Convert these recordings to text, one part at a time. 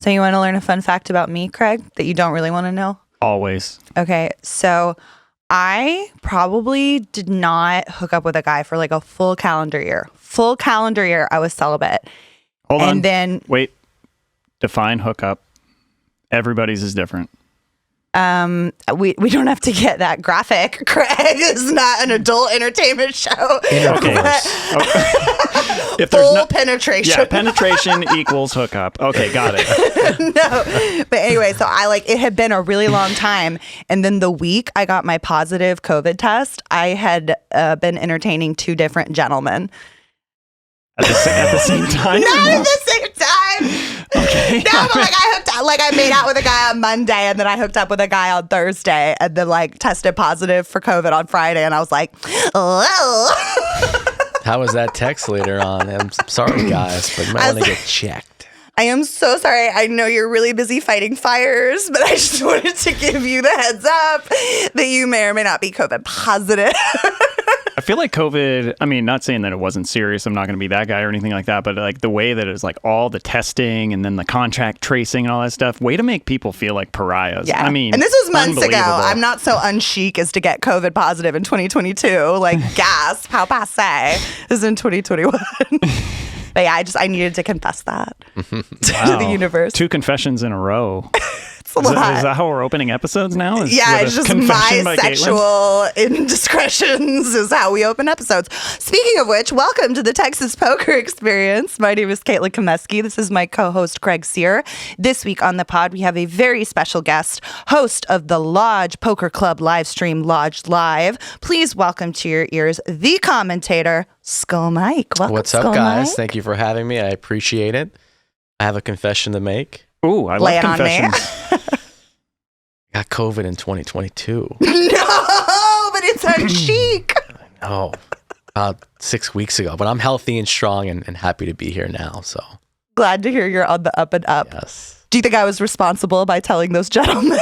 So you want to learn a fun fact about me, Craig, that you don't really want to know? Always. Okay, so I probably did not hook up with a guy for like a full calendar year. Full calendar year, I was celibate. Hold on. And then... Wait. Define hookup. Everybody's is different. We don't have to get that graphic. Craig is not an adult entertainment show. Okay. If there's Full penetration. Yeah, penetration equals hookup. Okay, got it. No, but anyway, so it had been a really long time, and then the week I got my positive COVID test, I had been entertaining 2 different gentlemen. At the same time? Not at the same time. Okay. No, but I made out with a guy on Monday, and then I hooked up with a guy on Thursday, and then tested positive for COVID on Friday, and I was like, well. How was that text later on? I'm sorry, guys, but you might want to get checked. I am so sorry. I know you're really busy fighting fires, but I just wanted to give you the heads up that you may or may not be COVID positive. I feel like COVID, I mean, not saying that it wasn't serious. I'm not going to be that guy or anything like that. But the way that it's all the testing and then the contact tracing and all that stuff, way to make people feel like pariahs. Yeah. I mean, and this was months ago. I'm not so unchic as to get COVID positive in 2022. Gasp, how passe is in 2021. But yeah, I needed to confess that to the universe. 2 confessions in a row. It's a lot. Is that how we're opening episodes now? Yeah, it's just my sexual indiscretions is how we open episodes. Speaking of which, welcome to the Texas Poker Experience. My name is Caitlin Komeski. This is my co-host, Craig Sear. This week on the pod, we have a very special guest, host of the Lodge Poker Club live stream, Lodge Live. Please welcome to your ears the commentator, Skull Mike. Welcome, What's up, Skull guys? Mike. Thank you for having me. I appreciate it. I have a confession to make. Ooh, I Lay love confessions. Got COVID in 2022. No, but it's unchic. I know. About 6 weeks ago. But I'm healthy and strong and happy to be here now. So Glad to hear you're on the up and up. yes. Do you think I was responsible by telling those gentlemen?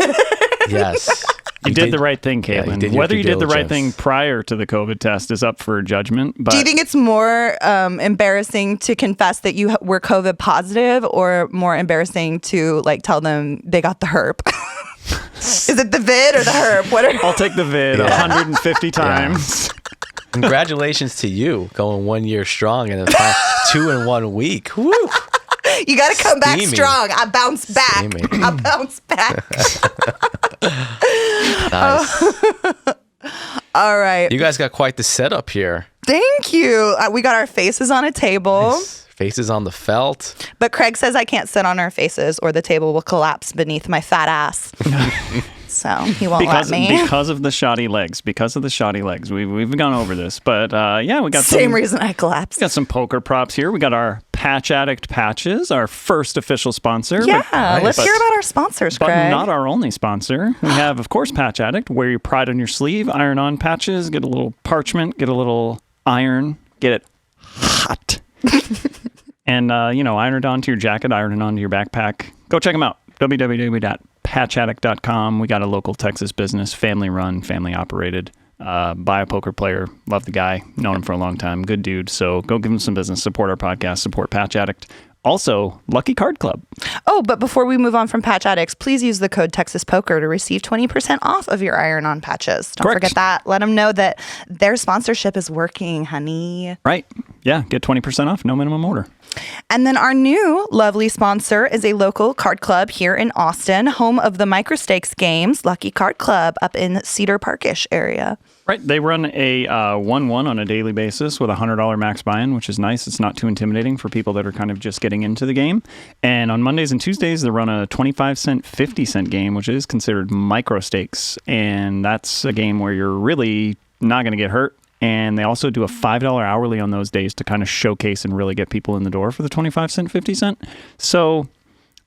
Yes. You did the right thing, Caitlin. did Whether your you due did the right diligence. thing prior to the COVID test is up for judgment. But Do you think it's more embarrassing to confess that you were COVID positive, or more embarrassing to tell them they got the herp? Is it the vid or the herp? I'll take the vid 150 times. Congratulations to you going 1 year strong and 2 in 1 week. Woo. You got to come back Steamy. strong. I bounce back. Steamy. I bounce back. Nice. All right. You guys got quite the setup here. Thank you. We got our faces on a table. Nice. Faces on the felt. But Craig says I can't sit on our faces or the table will collapse beneath my fat ass. So he won't let me. Because of the shoddy legs. We've gone over this. But yeah, we got Same reason I collapsed. We got some poker props here. We got our Patch Addict patches, our first official sponsor. Yeah, let's hear about our sponsors, Craig. But not our only sponsor. We have, of course, Patch Addict. Wear your pride on your sleeve. Iron on patches. Get a little parchment. Get a little iron. Get it hot. And, iron it onto your jacket. Iron it onto your backpack. Go check them out. www.patchaddict.com. We got a local Texas business, family run, family operated. By a poker player. Love the guy. Known him for a long time. Good dude. So go give him some business. Support our podcast. Support Patch Addict. Also, Lucky Card Club. Oh, but before we move on from Patch Addicts, please use the code TexasPoker to receive 20% off of your iron-on patches. Don't forget that. Let them know that their sponsorship is working, honey. Right. Yeah. Get 20% off. No minimum order. And then our new lovely sponsor is a local card club here in Austin, home of the microstakes games, Lucky Card Club, up in Cedar Park-ish area. Right. They run a 1-1 on a daily basis with a $100 max buy-in, which is nice. It's not too intimidating for people that are kind of just getting into the game. And on Mondays and Tuesdays, they run a 25-cent, 50-cent game, which is considered microstakes. And that's a game where you're really not going to get hurt. And they also do a $5 hourly on those days to kind of showcase and really get people in the door for the 25-cent, 50-cent. So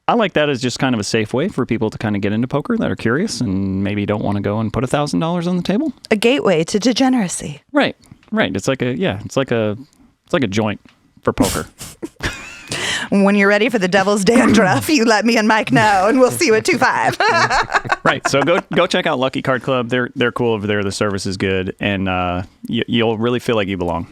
I like that as just kind of a safe way for people to kind of get into poker that are curious and maybe don't want to go and put $1,000 on the table. A gateway to degeneracy. Right. It's like a joint for poker. When you're ready for the devil's dandruff, you let me and Mike know, and we'll see you at 2-5. Right. So go check out Lucky Card Club. They're cool over there. The service is good, and you'll really feel like you belong.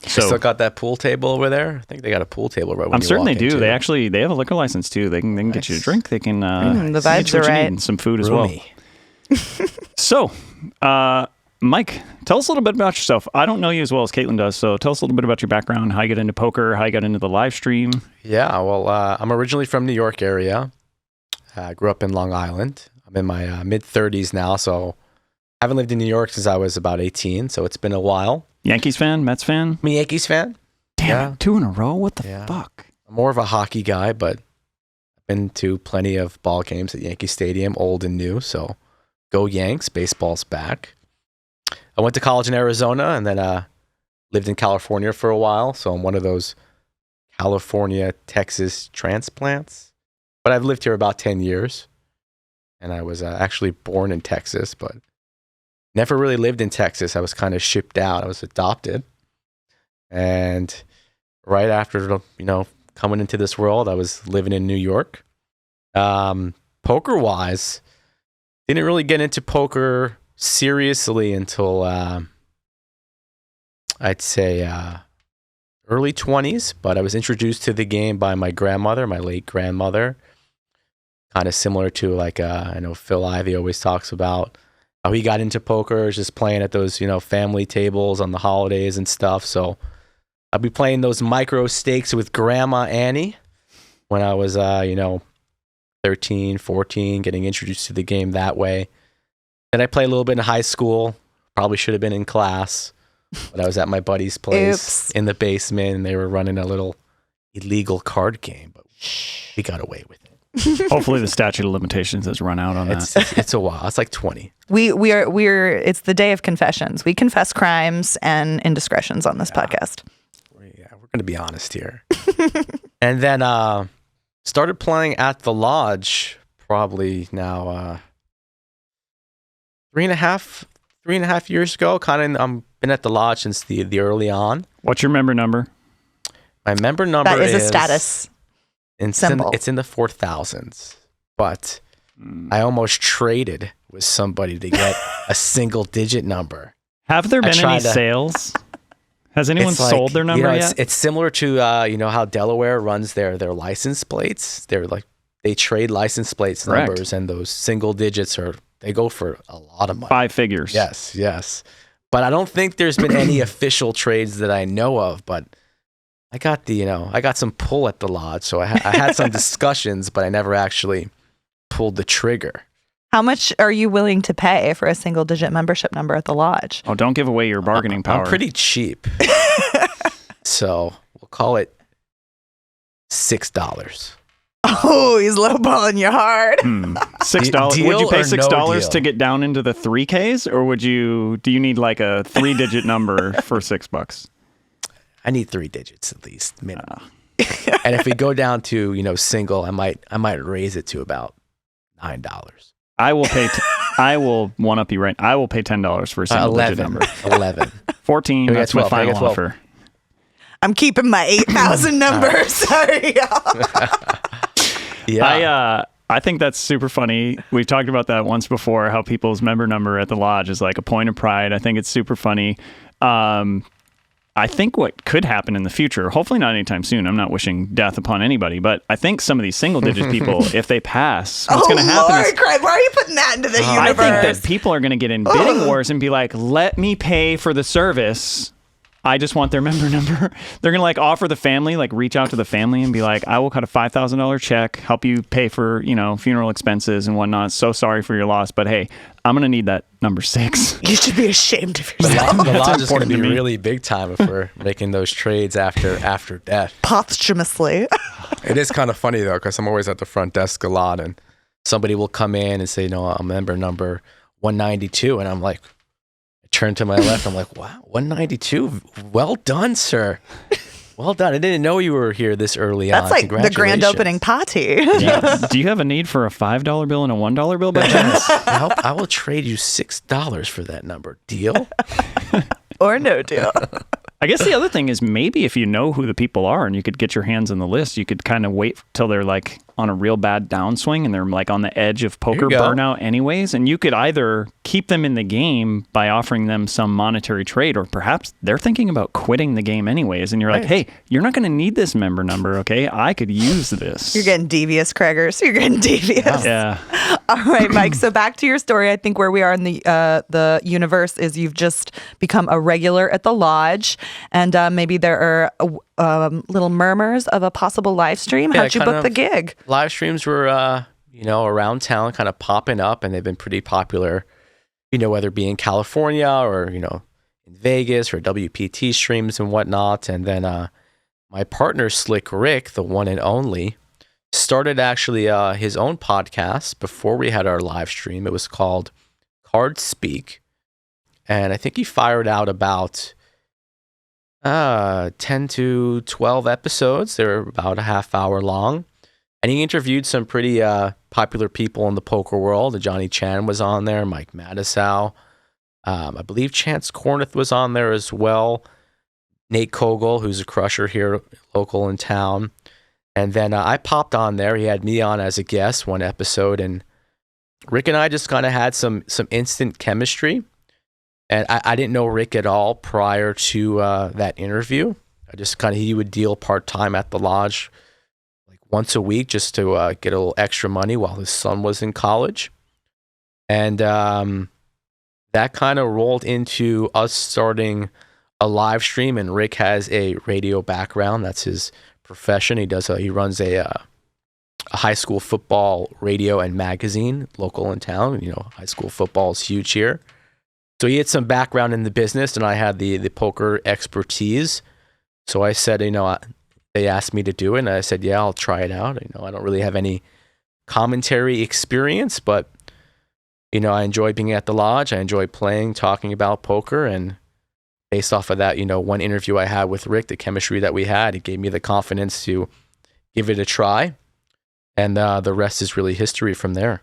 So still got that pool table over there? I think they got a pool table right when I'm you certain walk they do. into They have a liquor license too. They can get you a drink. They can the vibes get you are what you need right. and some food Roomy. as well. So, Mike, tell us a little bit about yourself. I don't know you as well as Caitlin does, so tell us a little bit about your background, how you got into poker, how you got into the live stream. Yeah, well, I'm originally from New York area. I grew up in Long Island. I'm in my mid-30s now, so I haven't lived in New York since I was about 18, so it's been a while. Yankees fan, Mets fan? I'm a Yankees fan. Damn, 2 in a row? What the Yeah. fuck? I'm more of a hockey guy, but I've been to plenty of ball games at Yankee Stadium, old and new, so go Yanks, baseball's back. I went to college in Arizona and then lived in California for a while, so I'm one of those California, Texas transplants. But I've lived here about 10 years, and I was actually born in Texas, but never really lived in Texas. I was kind of shipped out. I was adopted. And right after, coming into this world, I was living in New York. Poker-wise, didn't really get into poker seriously until I'd say early 20s, but I was introduced to the game by my grandmother, my late grandmother. Kind of similar to I know Phil Ivey always talks about how he got into poker, just playing at those, family tables on the holidays and stuff. So I'll be playing those micro stakes with Grandma Annie when I was, 13, 14, getting introduced to the game that way. Then I played a little bit in high school. Probably should have been in class, but I was at my buddy's place in the basement, and they were running a little illegal card game, but we got away with it. Hopefully the statute of limitations has run out on that. It's a while. It's like 20. We're it's the day of confessions. We confess crimes and indiscretions on this podcast. Yeah, we're going to be honest here. And then started playing at the lodge probably now 3.5 years ago. I'm been at the lodge since the early on. What's your member number? My member number that is a status symbol. It's in the 4,000s, but I almost traded with somebody to get a single digit number. Have there been any sales? Has anyone sold their number yet? It's similar to how Delaware runs their license plates. They trade license plates numbers, and those single digits they go for a lot of money. 5 figures. Yes. But I don't think there's been any official trades that I know of, but I got I got some pull at the lodge, so I had some discussions, but I never actually pulled the trigger. How much are you willing to pay for a single digit membership number at the lodge? Oh, don't give away your bargaining power. I'm pretty cheap. So we'll call it $6. Oh, he's lowballing you hard. $6. Would you pay $6 to get down into the 3Ks, or do you need like a 3-digit number for $6? I need 3 digits at least, minimum. And if we go down to, single, I might raise it to about $9. I will pay. I will one up you right. I will pay $10 for a single digit number. 11. 14. That's my final offer. I'm keeping my 8,000 number. Sorry, y'all. Yeah. I think that's super funny. We've talked about that once before, how people's member number at the lodge is like a point of pride. I think it's super funny. I think what could happen in the future, hopefully not anytime soon, I'm not wishing death upon anybody, but I think some of these single-digit people, if they pass, what's going to happen Lord, Craig, why are you putting that into the universe? I think that people are going to get in bidding wars and be like, let me pay for the service. I just want their member number. They're going to offer the family, reach out to the family and be like, I will cut a $5,000 check, help you pay for, funeral expenses and whatnot. So sorry for your loss, but hey, I'm going to need that number 6. You should be ashamed of yourself. The lodge is going to be really big time if we're making those trades after death. Posthumously. It is kind of funny though, because I'm always at the front desk a lot, and somebody will come in and say, I'm member number 192, and I'm like, turn to my left. I'm like, wow, 192. Well done, sir. Well done. I didn't know you were here this early on. That's like the grand opening party. Do you have a need for a $5 bill and a $1 bill by chance? I will trade you $6 for that number. Deal? Or no deal. I guess the other thing is maybe if you know who the people are and you could get your hands on the list, you could kind of wait till they're on a real bad downswing and they're like on the edge of poker burnout anyways. And you could either keep them in the game by offering them some monetary trade, or perhaps they're thinking about quitting the game anyways. And you're like, hey, you're not going to need this member number, okay? I could use this. You're getting devious, Craigers. You're getting devious. Yeah. All right, Mike. So back to your story. I think where we are in the universe is you've just become a regular at the lodge, and maybe there are little murmurs of a possible live stream. How'd you book the gig? Live streams were, around town, kind of popping up, and they've been pretty popular. Whether it be in California or in Vegas or WPT streams and whatnot. And then my partner Slick Rick, the one and only, started actually his own podcast before we had our live stream. It was called Card Speak, and I think he fired out about 10 to 12 episodes. They're about a half hour long, and he interviewed some pretty popular people in the poker world. Johnny Chan was on there, Mike Matisow, I believe Chance Corneth was on there as well, Nate Kogel, who's a crusher here local in town. And then I popped on there. He had me on as a guest one episode, and Rick and I just kind of had some instant chemistry. And I didn't know Rick at all prior to that interview. He would deal part-time at the lodge like once a week just to get a little extra money while his son was in college. And that kind of rolled into us starting a live stream, and Rick has a radio background. That's his profession. He runs a high school football radio and magazine local in town. High school football is huge here. So he had some background in the business, and I had the poker expertise. So I said, they asked me to do it, and I said, yeah, I'll try it out. I don't really have any commentary experience, but, I enjoy being at the lodge. I enjoy playing, talking about poker, and based off of that, one interview I had with Rick, the chemistry that we had, it gave me the confidence to give it a try, and the rest is really history from there.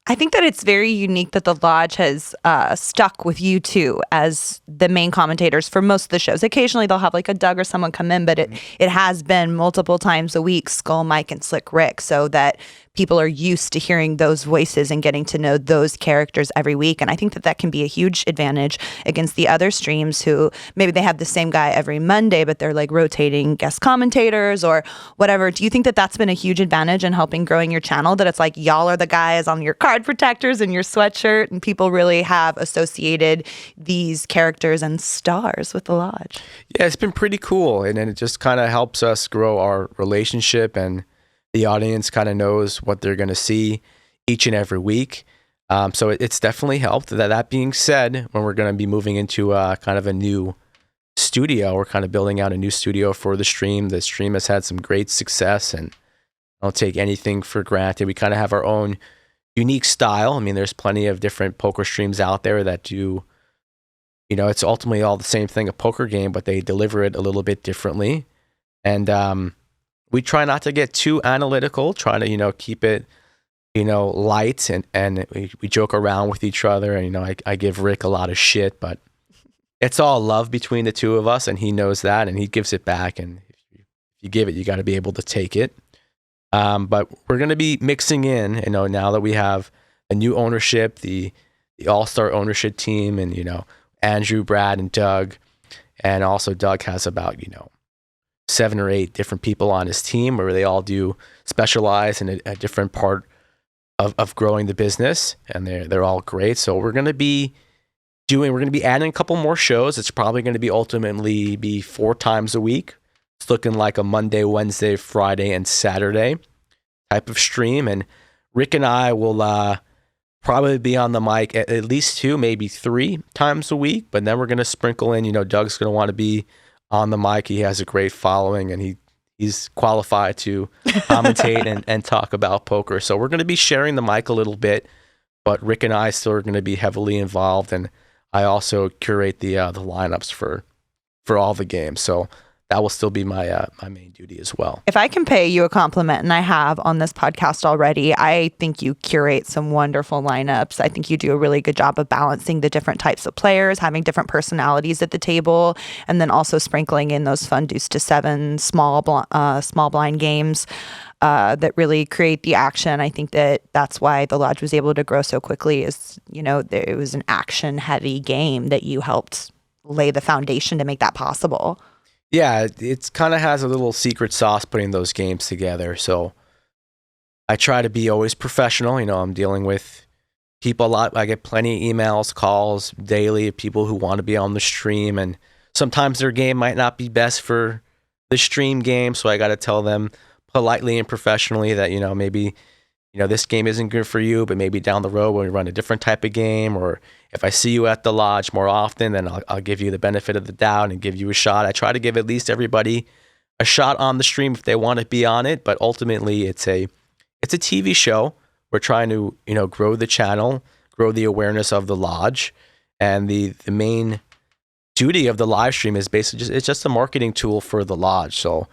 I think that it's very unique that the lodge has stuck with you two as the main commentators for most of the shows. Occasionally they'll have like a Doug or someone come in, but it has been multiple times a week, Skull Mike and Slick Rick, so that people are used to hearing those voices and getting to know those characters every week. And I think that can be a huge advantage against the other streams who maybe they have the same guy every Monday, but they're like rotating guest commentators or whatever. Do you think that that's been a huge advantage in helping growing your channel, that it's like y'all are the guys on your card protectors and your sweatshirt, and people really have associated these characters and stars with the lodge? Yeah, it's been pretty cool. And then it just kind of helps us grow our relationship, and the audience kind of knows what they're going to see each and every week. So it's definitely helped. That being said, when we're going to be moving into kind of a new studio, we're kind of building out a new studio for the stream. The stream has had some great success, and I don't take anything for granted. We kind of have our own unique style. I mean, there's plenty of different poker streams out there that do, it's ultimately all the same thing, a poker game, but they deliver it a little bit differently. And we try not to get too analytical, try to, keep it, light, and we joke around with each other. And, I give Rick a lot of shit, but it's all love between the two of us, and he knows that, and he gives it back. And if you give it, you got to be able to take it. But we're going to be mixing in, now that we have a new ownership, the all-star ownership team, and, Andrew, Brad, and Doug. And also Doug has about, 7 or 8 different people on his team where they all do specialize in a different part of growing the business, and they're all great. So we're going to be adding a couple more shows. It's probably going to be ultimately be 4 times a week. It's looking like a Monday, Wednesday, Friday, and Saturday type of stream. And Rick and I will probably be on the mic at least 2, maybe 3 times a week. But then we're going to sprinkle in, Doug's going to want to be on the mic. He has a great following, and he's qualified to commentate and talk about poker. So we're going to be sharing the mic a little bit, but Rick and I still are going to be heavily involved, and I also curate the lineups for all the games. So that will still be my main duty as well. If I can pay you a compliment, and I have on this podcast already, I think you curate some wonderful lineups. I think you do a really good job of balancing the different types of players, having different personalities at the table, and then also sprinkling in those fun deuce to 7 small blind games. that really create the action. I think that's why the Lodge was able to grow so quickly is, it was an action heavy game that you helped lay the foundation to make that possible. Yeah, it kind of has a little secret sauce putting those games together. So I try to be always professional. I'm dealing with people a lot. I get plenty of emails, calls daily of people who want to be on the stream, and sometimes their game might not be best for the stream game. So I got to tell them politely and professionally that, maybe, this game isn't good for you, but maybe down the road when we run a different type of game, or if I see you at the Lodge more often, then I'll give you the benefit of the doubt and give you a shot. I try to give at least everybody a shot on the stream if they want to be on it, but ultimately it's a TV show. We're trying to, grow the channel, grow the awareness of the Lodge, and the main duty of the live stream is basically it's just a marketing tool for the Lodge. So,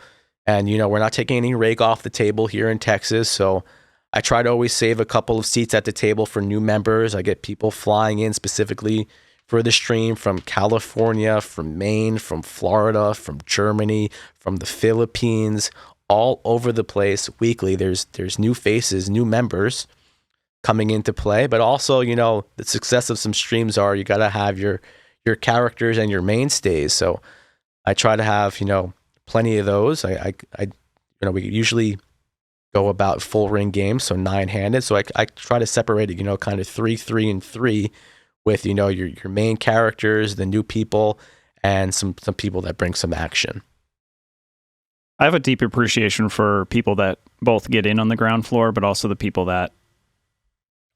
and we're not taking any rake off the table here in Texas. So I try to always save a couple of seats at the table for new members. I get people flying in specifically for the stream from California, from Maine, from Florida, from Germany, from the Philippines, all over the place weekly. There's new faces, new members coming into play, but also, the success of some streams are you got to have your characters and your mainstays. So I try to have, plenty of those. We usually go about full ring games, so 9-handed. So I try to separate it, kind of 3, 3, and 3 with, your main characters, the new people, and some people that bring some action. I have a deep appreciation for people that both get in on the ground floor, but also the people that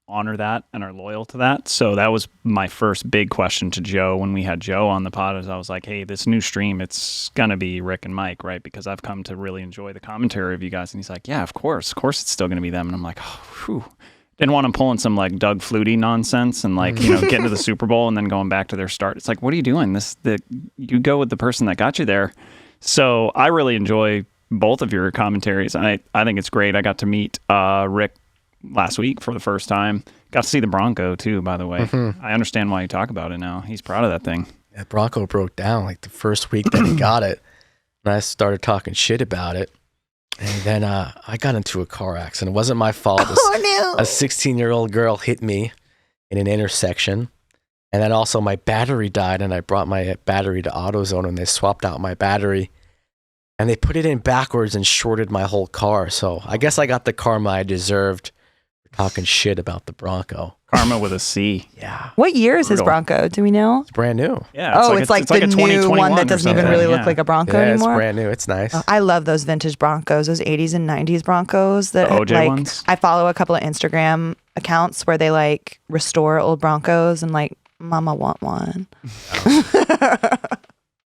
honor that and are loyal to that. So that was my first big question to Joe when we had Joe on the pod. Is I was like, hey, this new stream, it's gonna be Rick and Mike, right? Because I've come to really enjoy the commentary of you guys. And he's like, yeah, of course it's still gonna be them. And I'm like, oh, whew. Didn't want them pulling some like Doug Flutie nonsense and like, getting to the Super Bowl and then going back to their start. It's like, what are you doing? You go with the person that got you there. So I really enjoy both of your commentaries. I think it's great. I got to meet Rick last week for the first time. Got to see the Bronco too, by the way. Mm-hmm. I understand why you talk about it now. He's proud of that thing. That Bronco broke down like the first week that he got it. And I started talking shit about it. And then I got into a car accident. It wasn't my fault. A 16-year-old girl hit me in an intersection. And then also my battery died, and I brought my battery to AutoZone, and they swapped out my battery. And they put it in backwards and shorted my whole car. So I guess I got the karma I deserved for talking shit about the Bronco. Karma with a C. Yeah. What year is his Bronco? Do we know? It's brand new. Yeah. It's like the new one that doesn't even really look like a Bronco anymore. It's brand new. It's nice. I love those vintage Broncos, those 80s and 90s Broncos. That the OJ ones? I follow a couple of Instagram accounts where they like restore old Broncos and like, Mama want one.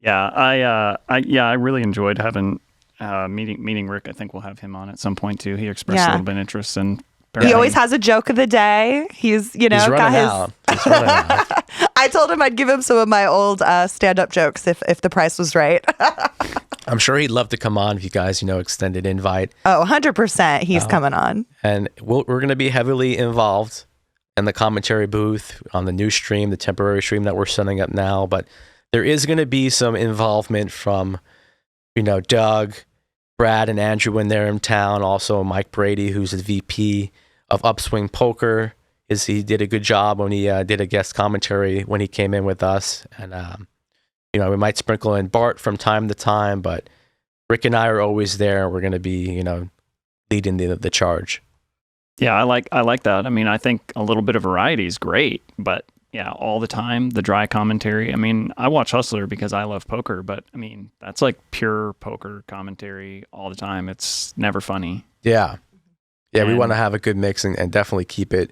Yeah, I really enjoyed having meeting Rick. I think we'll have him on at some point too. He expressed a little bit of interest, and he always has a joke of the day. He's He's running out. I told him I'd give him some of my old stand-up jokes if the price was right. I'm sure he'd love to come on if you guys, extended invite. Oh, 100%. He's coming on, and we're going to be heavily involved in the commentary booth on the new stream, the temporary stream that we're setting up now, but there is going to be some involvement from, Doug, Brad, and Andrew when they're in town. Also, Mike Brady, who's the VP of Upswing Poker, he did a good job when he did a guest commentary when he came in with us. And, we might sprinkle in Bart from time to time, but Rick and I are always there. We're going to be, leading the charge. Yeah, I like that. I mean, I think a little bit of variety is great, but yeah, all the time, the dry commentary. I mean, I watch Hustler because I love poker, but I mean, that's like pure poker commentary all the time. It's never funny. Yeah. Yeah, we want to have a good mix and definitely keep it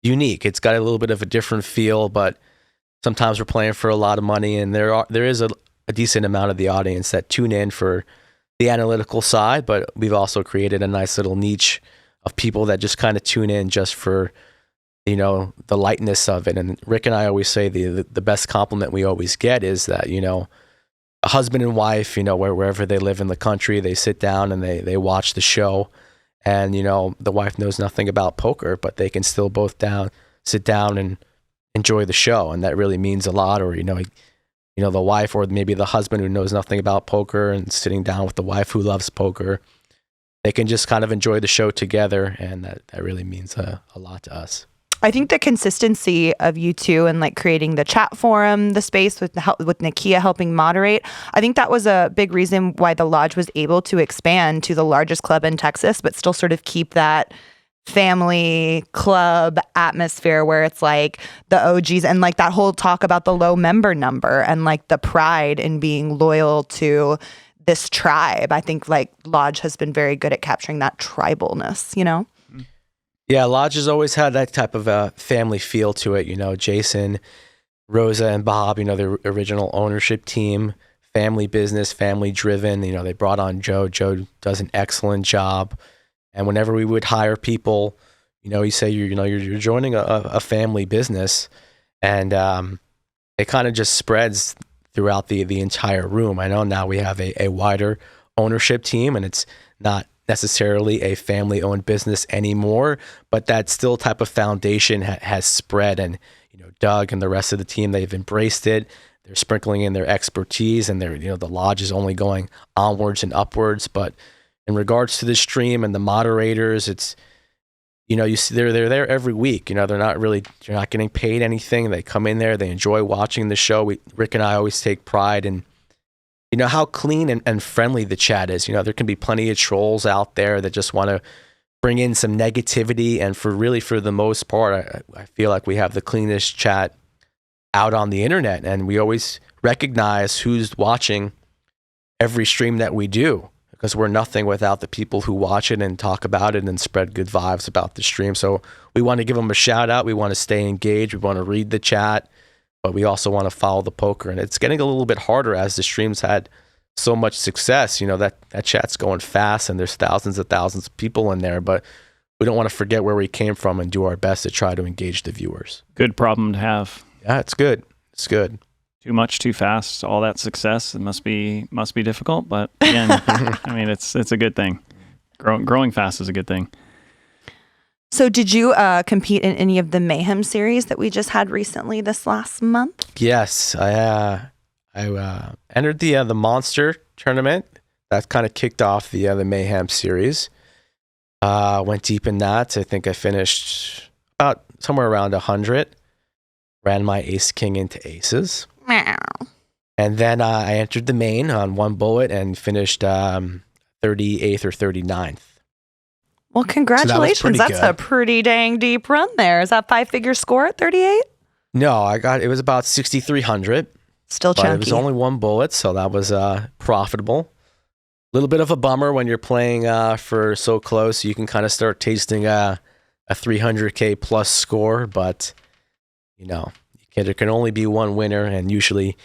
unique. It's got a little bit of a different feel, but sometimes we're playing for a lot of money, and there is a decent amount of the audience that tune in for the analytical side, but we've also created a nice little niche of people that just kind of tune in just for the lightness of it. And Rick and I always say the best compliment we always get is that, a husband and wife, wherever they live in the country, they sit down and they watch the show, and, the wife knows nothing about poker, but they can still both sit down and enjoy the show. And that really means a lot. Or, the wife or maybe the husband who knows nothing about poker and sitting down with the wife who loves poker. they can just kind of enjoy the show together, and that really means a lot to us. I think the consistency of you two and like creating the chat forum, the space with Nakia helping moderate, I think that was a big reason why the Lodge was able to expand to the largest club in Texas, but still sort of keep that family club atmosphere where it's like the OGs and like that whole talk about the low member number and like the pride in being loyal to this tribe. I think like Lodge has been very good at capturing that tribalness, you know? Yeah, Lodge has always had that type of family feel to it. You know, Jason, Rosa, and Bob, you know, the original ownership team, family business, family driven. You know, they brought on Joe. Joe does an excellent job. And whenever we would hire people, you know, you say, you're joining a family business, and it kind of just spreads throughout the entire room. I know now we have a wider ownership team, and it's not necessarily a family-owned business anymore, but that still type of foundation has spread. And you know, Doug and the rest of the team, they've embraced it. They're sprinkling in their expertise, and the Lodge is only going onwards and upwards. But in regards to the stream and the moderators, it's, you know, you see they're there every week. You know, you're not getting paid anything. They come in there, they enjoy watching the show. Rick and I always take pride in, you know, how clean and friendly the chat is. You know, there can be plenty of trolls out there that just want to bring in some negativity. And for the most part, I feel like we have the cleanest chat out on the internet. And we always recognize who's watching every stream that we do, because we're nothing without the people who watch it and talk about it and spread good vibes about the stream. So we want to give them a shout out. We want to stay engaged. We want to read the chat, but we also want to follow the poker. And it's getting a little bit harder as the streams had so much success. You know, that chat's going fast and there's thousands of people in there, but we don't want to forget where we came from and do our best to try to engage the viewers. Good problem to have. Yeah, it's good. It's good. Too much, too fast, all that success, it must be difficult, but again, I mean, it's a good thing. Growing fast is a good thing. So did you compete in any of the Mayhem series that we just had recently this last month? Yes, I entered the Monster tournament. That kind of kicked off the Mayhem series. Went deep in that. I think I finished about somewhere around 100. Ran my ace king into aces. And then I entered the main on one bullet and finished 38th or 39th. Well, congratulations. So that's a pretty dang deep run there. Is that 5-figure score at 38? No, it was about 6,300. Still chunky. But it was only one bullet, so that was profitable. A little bit of a bummer when you're playing for so close. You can kind of start tasting a 300K plus score, but you know, there can only be one winner, and usually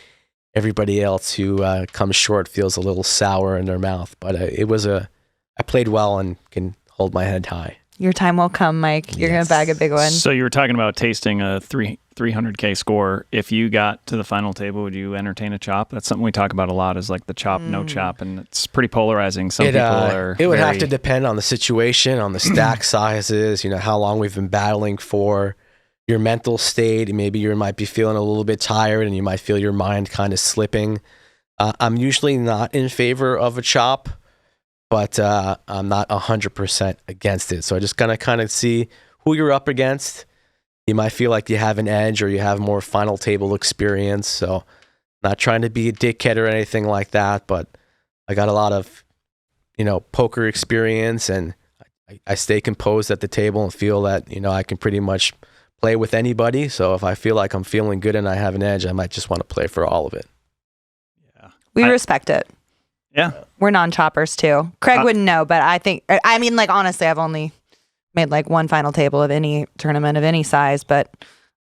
everybody else who comes short feels a little sour in their mouth. But I played well and can hold my head high. Your time will come, Mike. You're going to bag a big one. So you were talking about tasting a 300K score. If you got to the final table, would you entertain a chop? That's something we talk about a lot, is like the chop, no chop, and it's pretty polarizing. Some people are It would have to depend on the situation, on the stack sizes, you know, how long we've been battling for, your mental state. Maybe you might be feeling a little bit tired and you might feel your mind kind of slipping. I'm usually not in favor of a chop, but I'm not 100% against it. So I just gotta kind of see who you're up against. You might feel like you have an edge or you have more final table experience. So not trying to be a dickhead or anything like that, but I got a lot of, you know, poker experience, and I stay composed at the table and feel that, you know, I can pretty much play with anybody. So if I feel like I'm feeling good and I have an edge, I might just want to play for all of it. Yeah, we respect it. Yeah. We're non-choppers too. Craig wouldn't know, but I mean, like, honestly, I've only made like one final table of any tournament of any size, but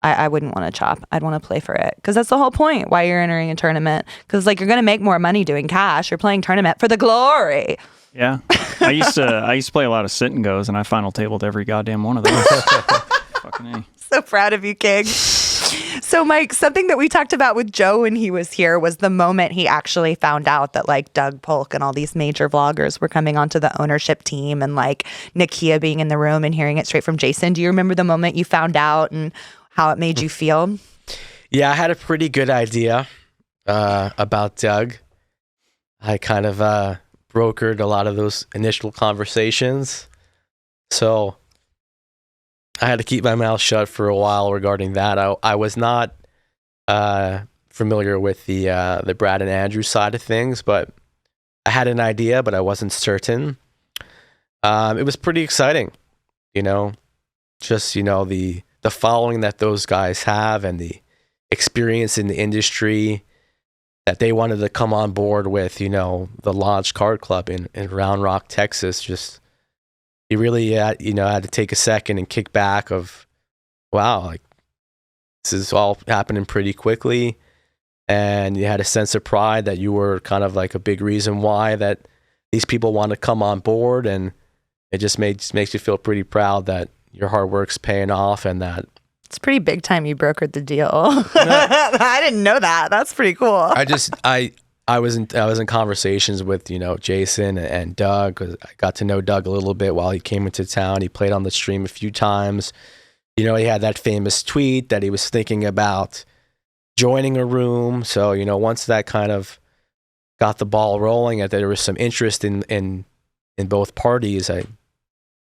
I wouldn't want to chop. I'd want to play for it, because that's the whole point why you're entering a tournament, because like you're going to make more money doing cash. You're playing tournament for the glory. Yeah. I used to play a lot of sit and goes, and I final tabled every goddamn one of those. Fucking A. So proud of you, King. So, Mike, something that we talked about with Joe when he was here was the moment he actually found out that like Doug Polk and all these major vloggers were coming onto the ownership team, and like Nakia being in the room and hearing it straight from Jason. Do you remember the moment you found out and how it made you feel? Yeah, I had a pretty good idea about Doug. I kind of brokered a lot of those initial conversations. So I had to keep my mouth shut for a while regarding that. I was not familiar with the Brad and Andrew side of things, but I had an idea, but I wasn't certain. It was pretty exciting, just, the following that those guys have and the experience in the industry that they wanted to come on board with, the Lodge Card Club in Round Rock, Texas. Just, you really had to take a second and kick back of, wow, like this is all happening pretty quickly. And you had a sense of pride that you were kind of like a big reason why that these people want to come on board. And it just makes you feel pretty proud that your hard work's paying off and that. It's pretty big time you brokered the deal. I didn't know that. That's pretty cool. I was in conversations with, Jason and Doug, because I got to know Doug a little bit while he came into town. He played on the stream a few times. He had that famous tweet that he was thinking about joining a room. So, once that kind of got the ball rolling, that there was some interest in both parties,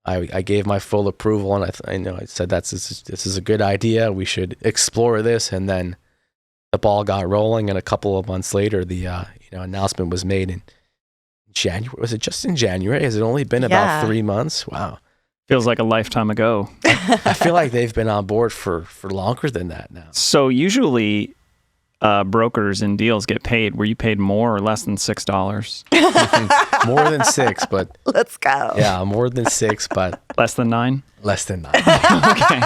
I gave my full approval, and I said this is a good idea. We should explore this, and then the ball got rolling. And a couple of months later, the announcement was made in January. Was it just in January? Has it only been about 3 months? Wow, feels like a lifetime ago. I feel like they've been on board for longer than that now. So usually, brokers and deals get paid. Were you paid more or less than $6? More than $6, but let's go. Yeah, more than $6, but less than $9. Less than $9. Okay.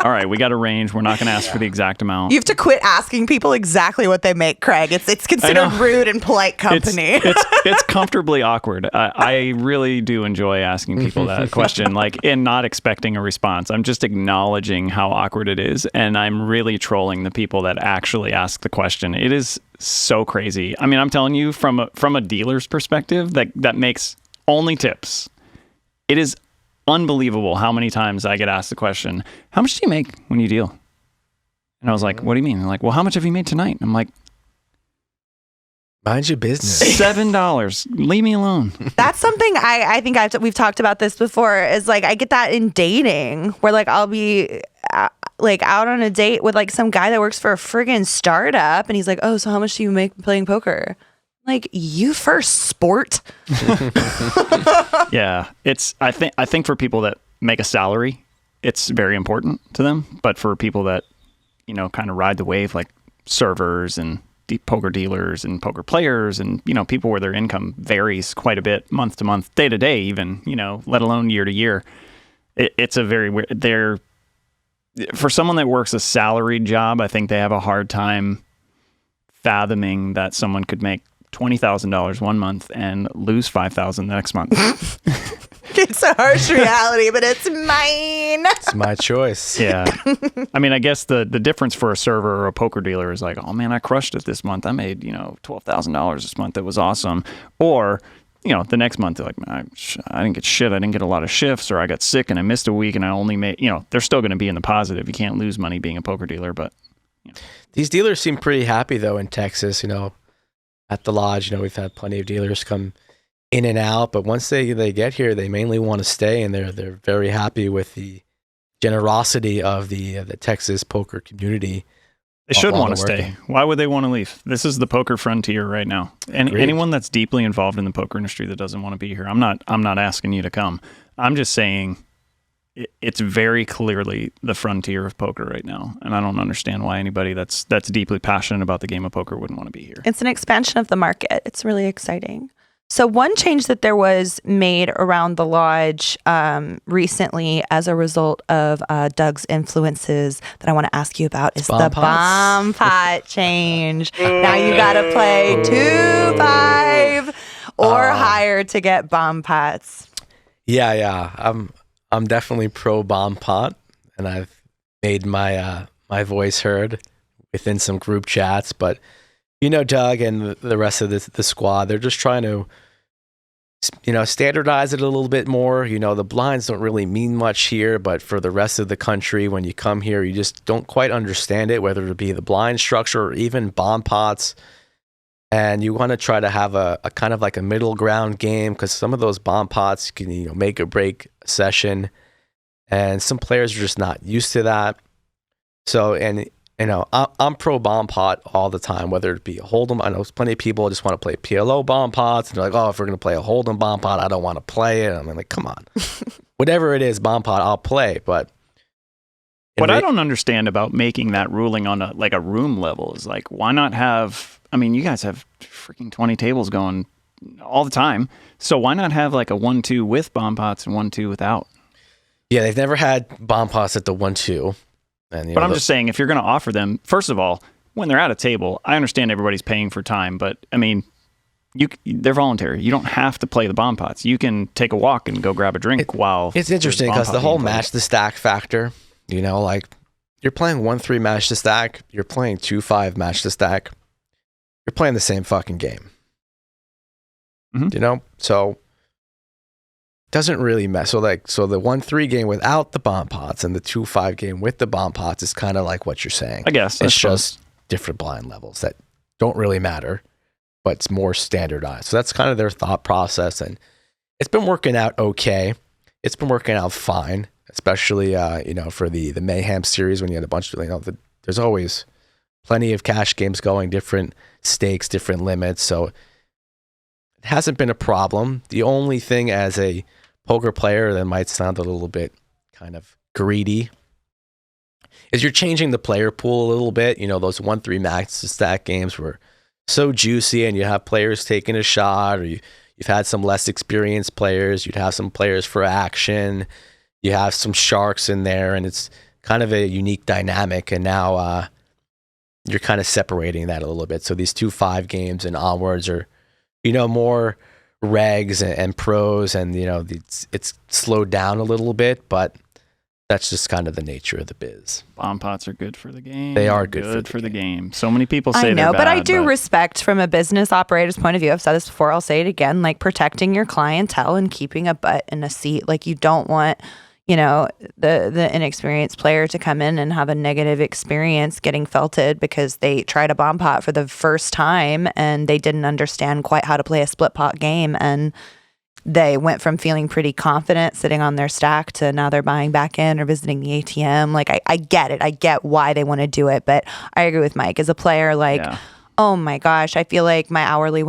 All right, we got a range. We're not going to ask for the exact amount. You have to quit asking people exactly what they make, Craig. It's considered rude and polite company. It's comfortably awkward. I really do enjoy asking people that question, and not expecting a response. I'm just acknowledging how awkward it is, and I'm really trolling the people that actually ask the question. It is so crazy. I mean, I'm telling you, from a dealer's perspective, that makes only tips. It is unbelievable how many times I get asked the question, how much do you make when you deal? And I was like, what do you mean? They're like, well, how much have you made tonight? I'm like, mind your business. $7. Leave me alone. That's something I think we've talked about this before, is I get that in dating where I'll be out on a date with some guy that works for a friggin' startup, and he's like, oh, so how much do you make playing poker? You first, sport. Yeah, I think for people that make a salary, it's very important to them. But for people that, kind of ride the wave, like servers and poker dealers and poker players and, people where their income varies quite a bit month to month, day to day, even, let alone year to year. It's a very weird, for someone that works a salaried job, I think they have a hard time fathoming that someone could make $20,000 one month and lose $5,000 the next month. It's a harsh reality, but it's mine. It's my choice. Yeah. I mean, I guess the difference for a server or a poker dealer is oh man, I crushed it this month. I made, $12,000 this month. That was awesome. Or, the next month, they're like, I didn't get shit. I didn't get a lot of shifts, or I got sick and I missed a week and I only made, they're still going to be in the positive. You can't lose money being a poker dealer, but. These dealers seem pretty happy though in Texas, at the lodge. We've had plenty of dealers come in and out, but once they get here, they mainly want to stay, and they're very happy with the generosity of the Texas poker community. They should want to stay. Why would they want to leave? This is the poker frontier right now. And anyone that's deeply involved in the poker industry that doesn't want to be here, I'm not asking you to come. I'm just saying it's very clearly the frontier of poker right now, and I don't understand why anybody that's deeply passionate about the game of poker wouldn't want to be here. It's an expansion of the market. It's really exciting. So one change that there was made around the lodge recently as a result of Doug's influences that I want to ask you about is the bomb pot change. Now you got to play 2-5 or higher to get bomb pots. Yeah. I'm definitely pro bomb pot, and I've made my my voice heard within some group chats. But Doug and the rest of the squad, they're just trying to standardize it a little bit more. The blinds don't really mean much here, but for the rest of the country, when you come here, you just don't quite understand it, whether it be the blind structure or even bomb pots. And you want to try to have a kind of like a middle ground game, because some of those bomb pots can make or break a session, and some players are just not used to that. So, and I'm pro bomb pot all the time, whether it be a hold'em. I know plenty of people just want to play PLO bomb pots, and they're like, oh, if we're going to play a hold'em bomb pot, I don't want to play it. I'm like, come on, whatever it is, bomb pot, I'll play. But what I don't understand about making that ruling on a room level is like, why not have? I mean, you guys have freaking 20 tables going all the time, so why not have like a 1-2 with bomb pots and 1-2 without? Yeah, they've never had bomb pots at the 1-2. But I'm just saying, if you're going to offer them, first of all, when they're at a table, I understand everybody's paying for time, but I mean, they're voluntary. You don't have to play the bomb pots. You can take a walk and go grab a drink while. It's interesting because the whole match the stack factor, like you're playing 1-3 match to stack, you're playing 2-5 match to stack, you're playing the same fucking game. Mm-hmm. So it doesn't really mess. So the 1-3 game without the bomb pots and the 2-5 game with the bomb pots is kind of like what you're saying. I guess it's just different blind levels that don't really matter, but it's more standardized. So that's kind of their thought process, and it's been working out okay. It's been working out fine, especially for the Mayhem series when you had a bunch of there's always plenty of cash games going, different stakes, different limits. So it hasn't been a problem. The only thing as a poker player that might sound a little bit kind of greedy is you're changing the player pool a little bit. Those 1-3 max to stack games were so juicy, and you have players taking a shot, or you've had some less experienced players. You'd have some players for action. You have some sharks in there, and it's kind of a unique dynamic. And now you're kind of separating that a little bit. So these 2-5 games and onwards are, more regs and pros, and it's slowed down a little bit, but that's just kind of the nature of the biz. Bomb pots are good for the game. They are good for the game. So many people say I know, they're bad, but I do respect from a business operator's point of view. I've said this before, I'll say it again, like protecting your clientele and keeping a butt in a seat. Like you don't want the inexperienced player to come in and have a negative experience getting felted because they tried a bomb pot for the first time and they didn't understand quite how to play a split pot game, and they went from feeling pretty confident sitting on their stack to now they're buying back in or visiting the ATM. Like I get it. I get why they want to do it, but I agree with Mike. As a player, oh my gosh, I feel like my hourly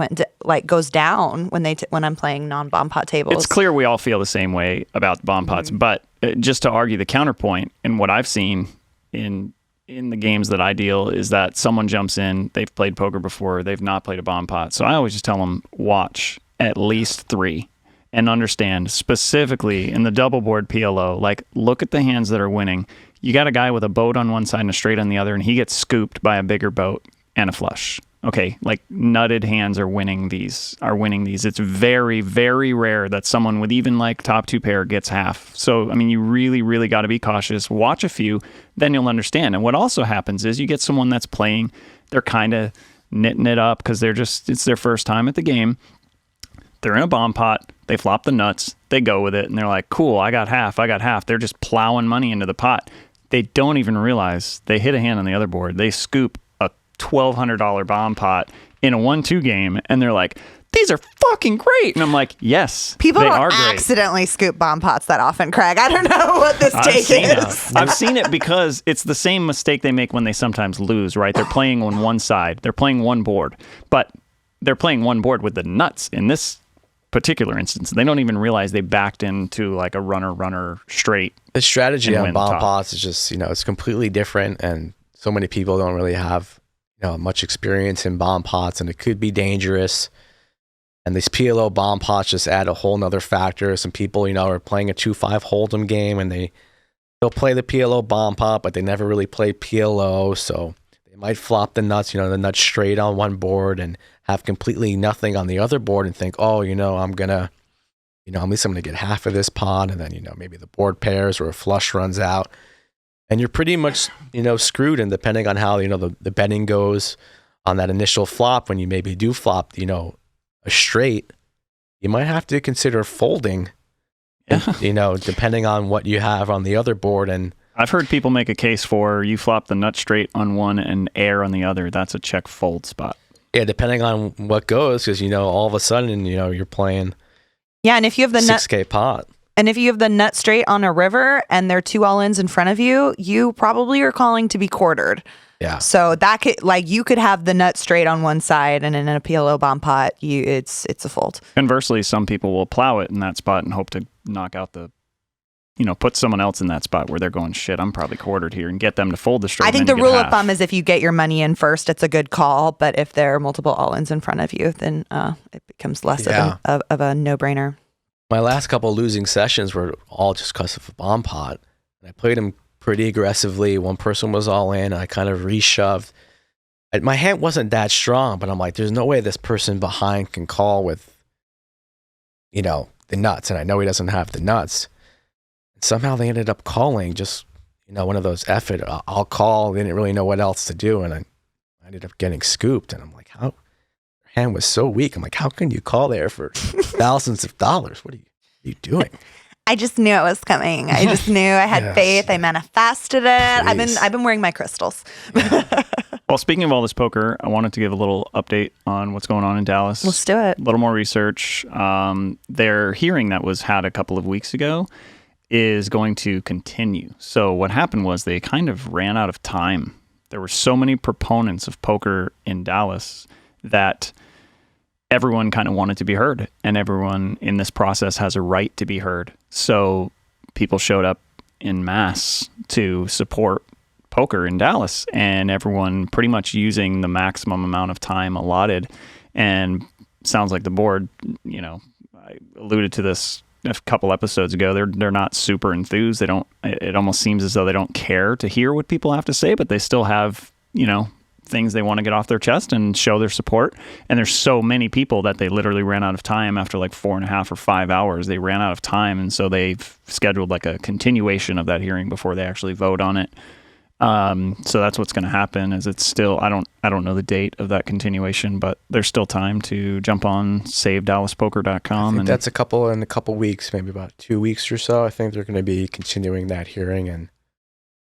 goes down when I'm playing non-bomb pot tables. It's clear we all feel the same way about bomb pots, but just to argue the counterpoint, and what I've seen in the games that I deal is that someone jumps in, they've played poker before, they've not played a bomb pot. So I always just tell them, watch at least 3 and understand specifically in the double board PLO, like look at the hands that are winning. You got a guy with a boat on one side and a straight on the other, and he gets scooped by a bigger boat and a flush. Okay, like nutted hands are winning these. It's very, very rare that someone with even like top 2 pair gets half. So, I mean, you really, really got to be cautious. Watch a few, then you'll understand. And what also happens is you get someone that's playing, they're kind of knitting it up because it's their first time at the game. They're in a bomb pot, they flop the nuts, they go with it, and they're like, cool, I got half. They're just plowing money into the pot. They don't even realize they hit a hand on the other board. They scoop $1,200 bomb pot in a 1-2 game, and they're like, these are fucking great. And I'm like, yes, people they don't are great. Accidentally scoop bomb pots that often, Craig. I don't know what this take is. I've seen it because it's the same mistake they make when they sometimes lose, right? They're playing on one side. They're playing one board, but they're playing one board with the nuts. In this particular instance, they don't even realize they backed into like a runner straight. The strategy on bomb pots is just, it's completely different, and so many people don't really have much experience in bomb pots, and it could be dangerous. And these PLO bomb pots just add a whole nother factor. Some people, are playing a 2-5 hold'em game, and they'll play the PLO bomb pot, but they never really play PLO. So they might flop the nuts, the nuts straight on one board and have completely nothing on the other board and think, oh, I'm gonna, at least I'm gonna get half of this pot, and then, maybe the board pairs or a flush runs out. And you're pretty much, screwed. And depending on how, the betting goes on that initial flop, when you maybe do flop, a straight, you might have to consider folding, depending on what you have on the other board. And I've heard people make a case for you flop the nut straight on one and air on the other. That's a check fold spot. Yeah, depending on what goes, because all of a sudden you're playing. Yeah, and if you have the 6K pot. And if you have the nut straight on a river and there are 2 all-ins in front of you, you probably are calling to be quartered. Yeah. So that could, you could have the nut straight on one side, and in a PLO bomb pot, it's a fold. Conversely, some people will plow it in that spot and hope to knock out put someone else in that spot where they're going, shit, I'm probably quartered here, and get them to fold the straight. I think the rule of thumb is if you get your money in first, it's a good call. But if there are multiple all-ins in front of you, then it becomes less of a no-brainer. My last couple losing sessions were all just because of a bomb pot. I played them pretty aggressively. One person was all in. I kind of reshoved. My hand wasn't that strong, but I'm like, there's no way this person behind can call with, the nuts. And I know he doesn't have the nuts. And somehow they ended up calling just, one of those effort. I'll call. They didn't really know what else to do. And I ended up getting scooped. And I'm like, how? Hand was so weak. I'm like, how can you call there for thousands of dollars? What are you doing? I just knew it was coming. I just knew I had faith. I manifested it. Please. I've been wearing my crystals. Well, speaking of all this poker, I wanted to give a little update on what's going on in Dallas. Let's do it. A little more research. Their hearing that was had a couple of weeks ago is going to continue. So what happened was they kind of ran out of time. There were so many proponents of poker in Dallas that everyone kind of wanted to be heard, and everyone in this process has a right to be heard. So people showed up in mass to support poker in Dallas, and everyone pretty much using the maximum amount of time allotted. And sounds like the board, I alluded to this a couple episodes ago, they're not super enthused. It almost seems as though they don't care to hear what people have to say, but they still have, things they want to get off their chest and show their support. And there's so many people that they literally ran out of time after 4.5 or 5 hours. They ran out of time. And so they've scheduled a continuation of that hearing before they actually vote on it. So that's what's going to happen. Is it's still, I don't know the date of that continuation, but there's still time to jump on saveDallasPoker.com. I think that's in a couple weeks, maybe about 2 weeks or so. I think they're going to be continuing that hearing, and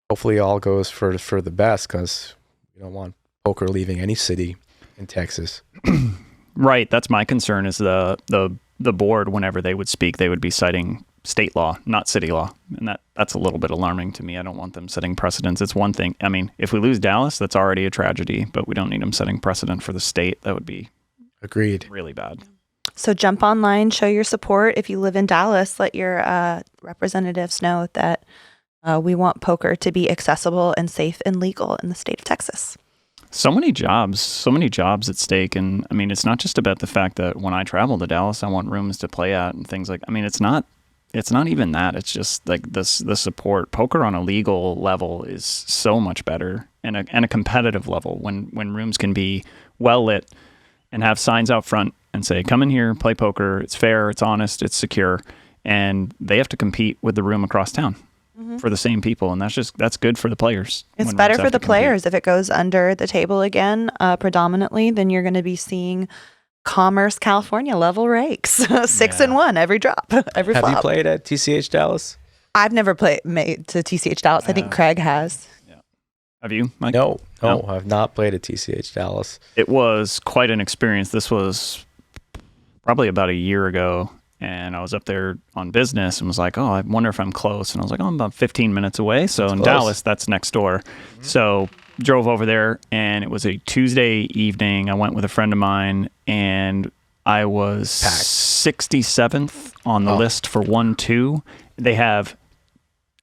hopefully all goes for the best, because we don't want poker leaving any city in Texas. Right. That's my concern, is the board, whenever they would speak, they would be citing state law, not city law. And that's a little bit alarming to me. I don't want them setting precedents. It's one thing. I mean, if we lose Dallas, that's already a tragedy, but we don't need them setting precedent for the state. That would be agreed, really bad. So jump online, show your support. If you live in Dallas, let your representatives know that we want poker to be accessible and safe and legal in the state of Texas. So many jobs at stake. And I mean, it's not just about the fact that when I travel to Dallas, I want rooms to play at and things like, I mean, it's not even that. It's just the support. Poker on a legal level is so much better, and a competitive level when rooms can be well lit and have signs out front and say, come in here, play poker. It's fair, it's honest, it's secure. And they have to compete with the room across town for the same people. And that's good for the players. It's better for the players. If it goes under the table again, predominantly, then you're going to be seeing Commerce California level rakes, 6-1 every drop, every flop. Have you played at TCH Dallas? I've never made to TCH Dallas. I think Craig has. Yeah. Have you, Mike? No, I've not played at TCH Dallas. It was quite an experience. This was probably about a year ago, and I was up there on business and was like, I wonder if I'm close. And I was like, I'm about 15 minutes away. So that's in close. Dallas, that's next door. Mm-hmm. So drove over there, and it was a Tuesday evening. I went with a friend of mine, and I was 67th on the list for 1-2. They have,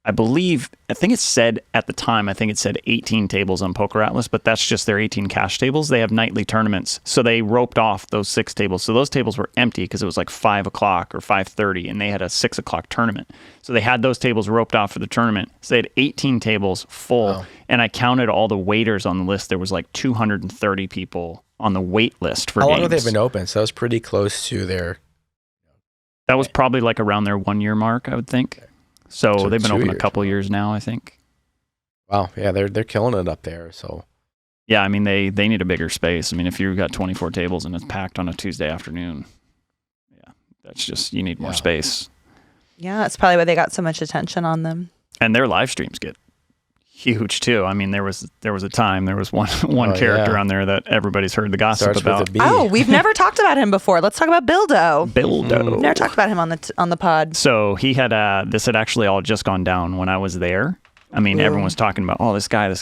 I think it said at the time, 18 tables on Poker Atlas, but that's just their 18 cash tables. They have nightly tournaments. So they roped off those 6 tables. So those tables were empty because it was 5 o'clock or 5:30, and they had a 6 o'clock tournament. So they had those tables roped off for the tournament. So they had 18 tables full. Wow. And I counted all the waiters on the list. There was 230 people on the wait list for games. How long have they been open? So that was pretty close to their... That was probably around their 1 year mark, I would think. Okay. So they've been open a couple years now, I think. Wow, yeah, they're killing it up there. So yeah, I mean they need a bigger space. I mean, if you've got 24 tables and it's packed on a Tuesday afternoon, yeah, that's just, you need more space. Yeah, that's probably why they got so much attention on them. And their live streams get huge too. I mean, there was a time, there was one character on there that everybody's heard the gossip Starts about. with a B. Oh, we've never talked about him before. Let's talk about bildo. Bildo. We've never talked about him on the pod. So he had this had actually all just gone down when I was there. I mean, everyone was talking about, oh, this guy.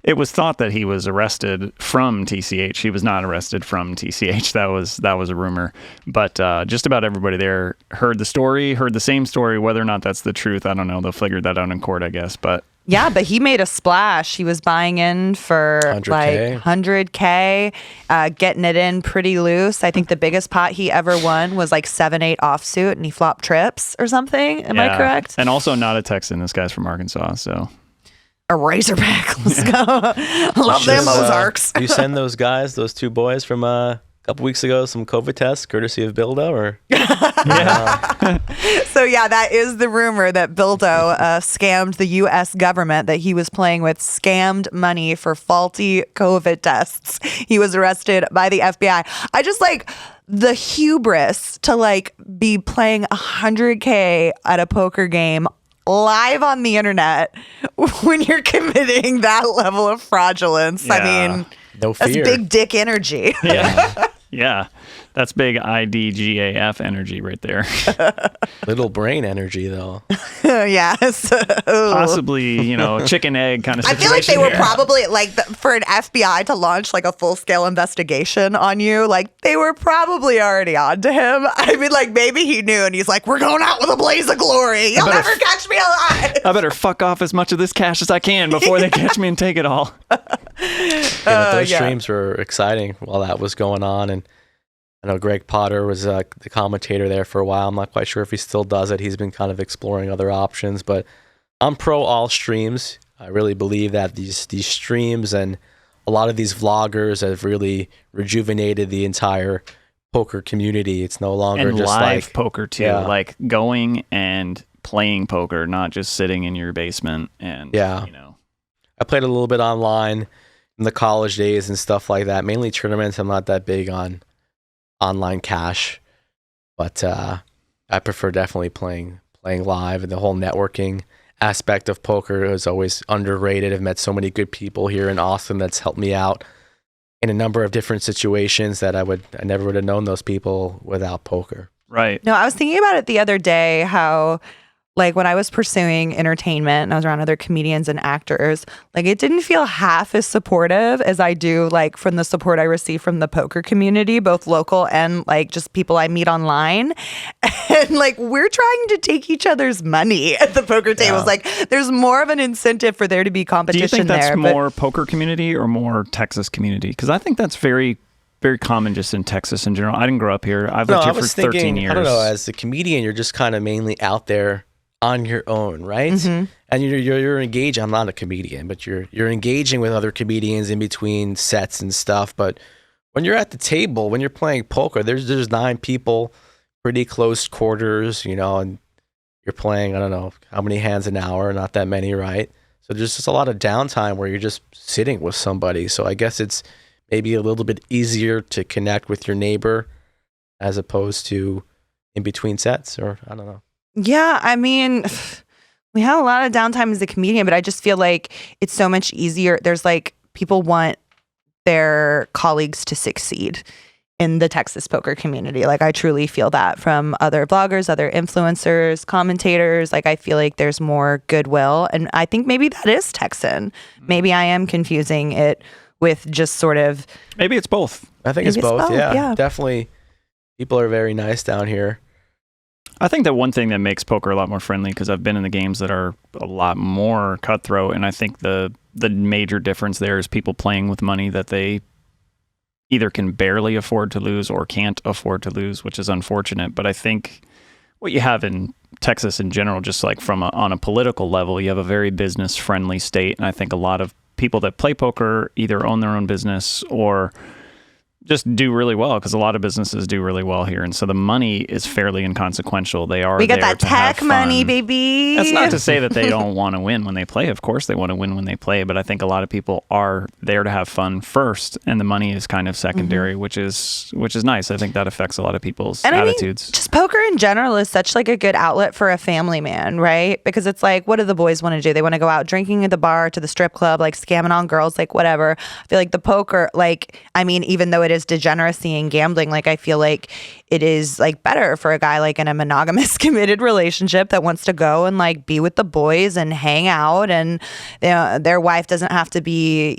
It was thought that he was arrested from TCH. He was not arrested from TCH. That was a rumor. But just about everybody there heard the same story. Whether or not that's the truth, I don't know. They'll figure that out in court, I guess. But yeah, but he made a splash. He was buying in for 100K. like 100K, getting it in pretty loose. I think the biggest pot he ever won was like 7-8 offsuit, and he flopped trips or something. Am I correct? And also not a Texan. This guy's from Arkansas, so. A Razorback. Let's go. Love them Ozarks. You send those two boys from a couple weeks ago, some COVID tests courtesy of Bildo, or? So yeah, that is the rumor that bildo scammed the U.S. government, that he was playing with scammed money for faulty COVID tests. He was arrested by the FBI. I just like the hubris to like be playing 100K at a poker game live on the internet when you're committing that level of fraudulence. Yeah. I mean, No fear. that's big dick energy. Yeah. Yeah. That's big IDGAF energy right there. Little brain energy, though. Yes. Possibly, chicken egg kind of I situation. feel like they were here. probably like for an FBI to launch like a full scale investigation on you. Like they were probably already on to him. I mean, like maybe he knew and he's like, we're going out with a blaze of glory. You'll never catch me alive. I better fuck off as much of this cash as I can before they catch me and take it all. Those streams were exciting while that was going on. And I know Greg Potter was the commentator there for a while. I'm not quite sure if he still does it. He's been kind of exploring other options, but I'm pro all streams. I really believe that these streams and a lot of these vloggers have really rejuvenated the entire poker community. It's no longer and just live like poker too, like going and playing poker, not just sitting in your basement. And I played a little bit online in the college days and stuff like that. Mainly tournaments. I'm not that big on online cash, but I prefer definitely playing live, and the whole networking aspect of poker is always underrated. I've met so many good people here in Austin that's helped me out in a number of different situations that I never would have known those people without poker. Right. No, I was thinking about it the other day, how like when I was pursuing entertainment and I was around other comedians and actors, like it didn't feel half as supportive as I do like from the support I receive from the poker community, both local and like just people I meet online. And like we're trying to take each other's money at the poker tables. Like there's more of an incentive for there to be competition. Do you think that's there, more poker community or more Texas community? Because I think that's very, very common just in Texas in general. I didn't grow up here. I've lived here for 13 years. I don't know, as a comedian, you're just kind of mainly out there on your own, right? Mm-hmm. And you're engaged. I'm not a comedian, but you're engaging with other comedians in between sets and stuff. But when you're at the table, when you're playing poker, there's 9 people, pretty close quarters, and you're playing, I don't know how many hands an hour, not that many, right? So there's just a lot of downtime where you're just sitting with somebody. So I guess it's maybe a little bit easier to connect with your neighbor as opposed to in between sets, or I don't know. Yeah, I mean, we have a lot of downtime as a comedian, but I just feel like it's so much easier. There's like people want their colleagues to succeed in the Texas poker community. Like I truly feel that from other bloggers, other influencers, commentators. Like I feel like there's more goodwill, and I think maybe that is Texan. Maybe I am confusing it with just sort of. Maybe it's both. I think it's both. Yeah, definitely. People are very nice down here. I think that one thing that makes poker a lot more friendly, because I've been in the games that are a lot more cutthroat, and I think the major difference there is people playing with money that they either can barely afford to lose or can't afford to lose, which is unfortunate. But I think what you have in Texas in general, just like on a political level, you have a very business-friendly state, and I think a lot of people that play poker either own their own business or just do really well, because a lot of businesses do really well here, and so the money is fairly inconsequential. They are. We got there that to have tech money, baby. That's not to say that they don't want to win when they play. Of course, they want to win when they play, but I think a lot of people are there to have fun first, and the money is kind of secondary, which is nice. I think that affects a lot of people's attitudes. I mean, just poker in general is such like a good outlet for a family man, right? Because it's like, what do the boys want to do? They want to go out drinking at the bar, to the strip club, like scamming on girls, like whatever. I feel like the poker, like, I mean, even though it is degeneracy and gambling, like I feel like it is like better for a guy like in a monogamous committed relationship that wants to go and like be with the boys and hang out, and their wife doesn't have to be,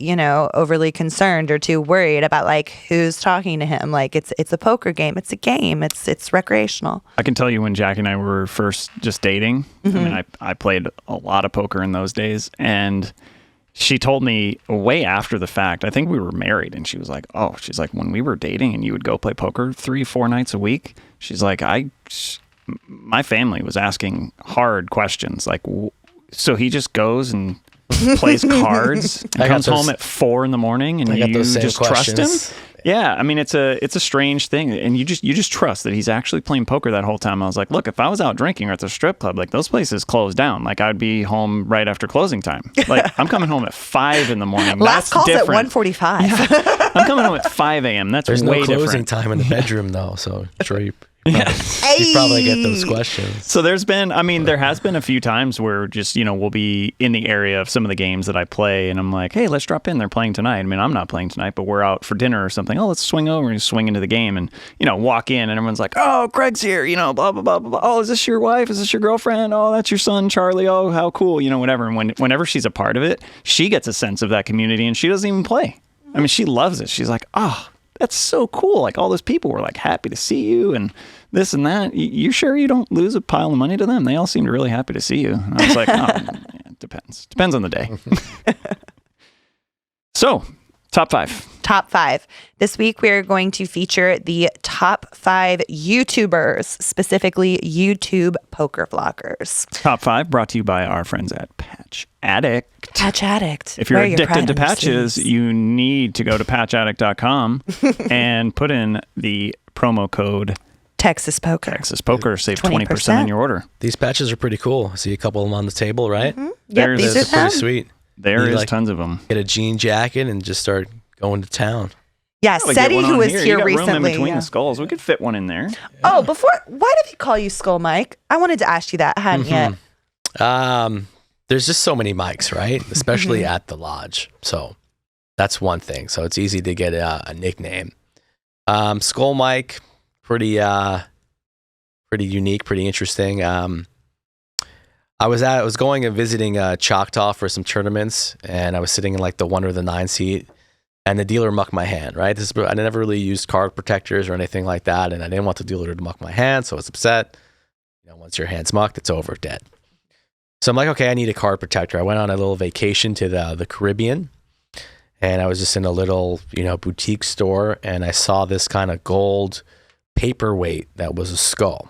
overly concerned or too worried about like who's talking to him. Like it's a poker game. It's a game. It's recreational. I can tell you, when Jackie and I were first just dating, I mean, I played a lot of poker in those days, and she told me way after the fact, I think we were married, and she was like, when we were dating and you would go play poker 3-4 nights a week, she's like, my family was asking hard questions. Like, so he just goes and plays cards and comes home at 4 a.m. and you just trust him? Yeah, I mean, it's a strange thing, and you just trust that he's actually playing poker that whole time. I was like, look, if I was out drinking or at the strip club, like those places close down. Like I'd be home right after closing time. Like I'm coming home at 5 a.m. Last call's at 1:45. Yeah. I'm coming home at 5 a.m. That's There's way no closing different. time in the bedroom though, so I'm sure you probably get those questions. So there has been a few times where just, we'll be in the area of some of the games that I play, and I'm like, hey, let's drop in. They're playing tonight. I mean, I'm not playing tonight, but we're out for dinner or something. Oh, let's swing over and swing into the game and, walk in, and everyone's like, oh, Craig's here, blah, blah, blah, blah, blah. Oh, is this your wife? Is this your girlfriend? Oh, that's your son, Charlie. Oh, how cool, whatever. And whenever she's a part of it, she gets a sense of that community, and she doesn't even play. I mean, she loves it. She's like, oh, that's so cool. Like all those people were like happy to see you and this and that. You sure you don't lose a pile of money to them? They all seemed really happy to see you. And I was like, it depends. Depends on the day. So, top 5. Top 5. This week we are going to feature the top 5 YouTubers, specifically YouTube poker vloggers. Top 5 brought to you by our friends at Patch Addict. Patch Addict. If you're addicted to patches, you need to go to patchaddict.com and put in the promo code Texas Poker. Save 20% on your order. These patches are pretty cool. I see a couple of them on the table, right? Mm-hmm. Yep, these are pretty sweet. There is tons of them. Get a jean jacket and just start going to town. Yeah, Seti, who was here recently. Room in between the skulls. We could fit one in there. Oh, why did he call you Skull Mike? I wanted to ask you that. I hadn't yet. There's just so many mics, right? Especially at the lodge. So that's one thing. So it's easy to get a nickname. Skull Mike, pretty unique, pretty interesting. I was going and visiting Choctaw for some tournaments, and I was sitting in like the 1 or the 9 seat, and the dealer mucked my hand, right? I never really used card protectors or anything like that, and I didn't want the dealer to muck my hand, so I was upset. Once your hand's mucked, it's over, dead. So I'm like, okay, I need a card protector. I went on a little vacation to the Caribbean, and I was just in a little, boutique store, and I saw this kind of gold paperweight that was a skull.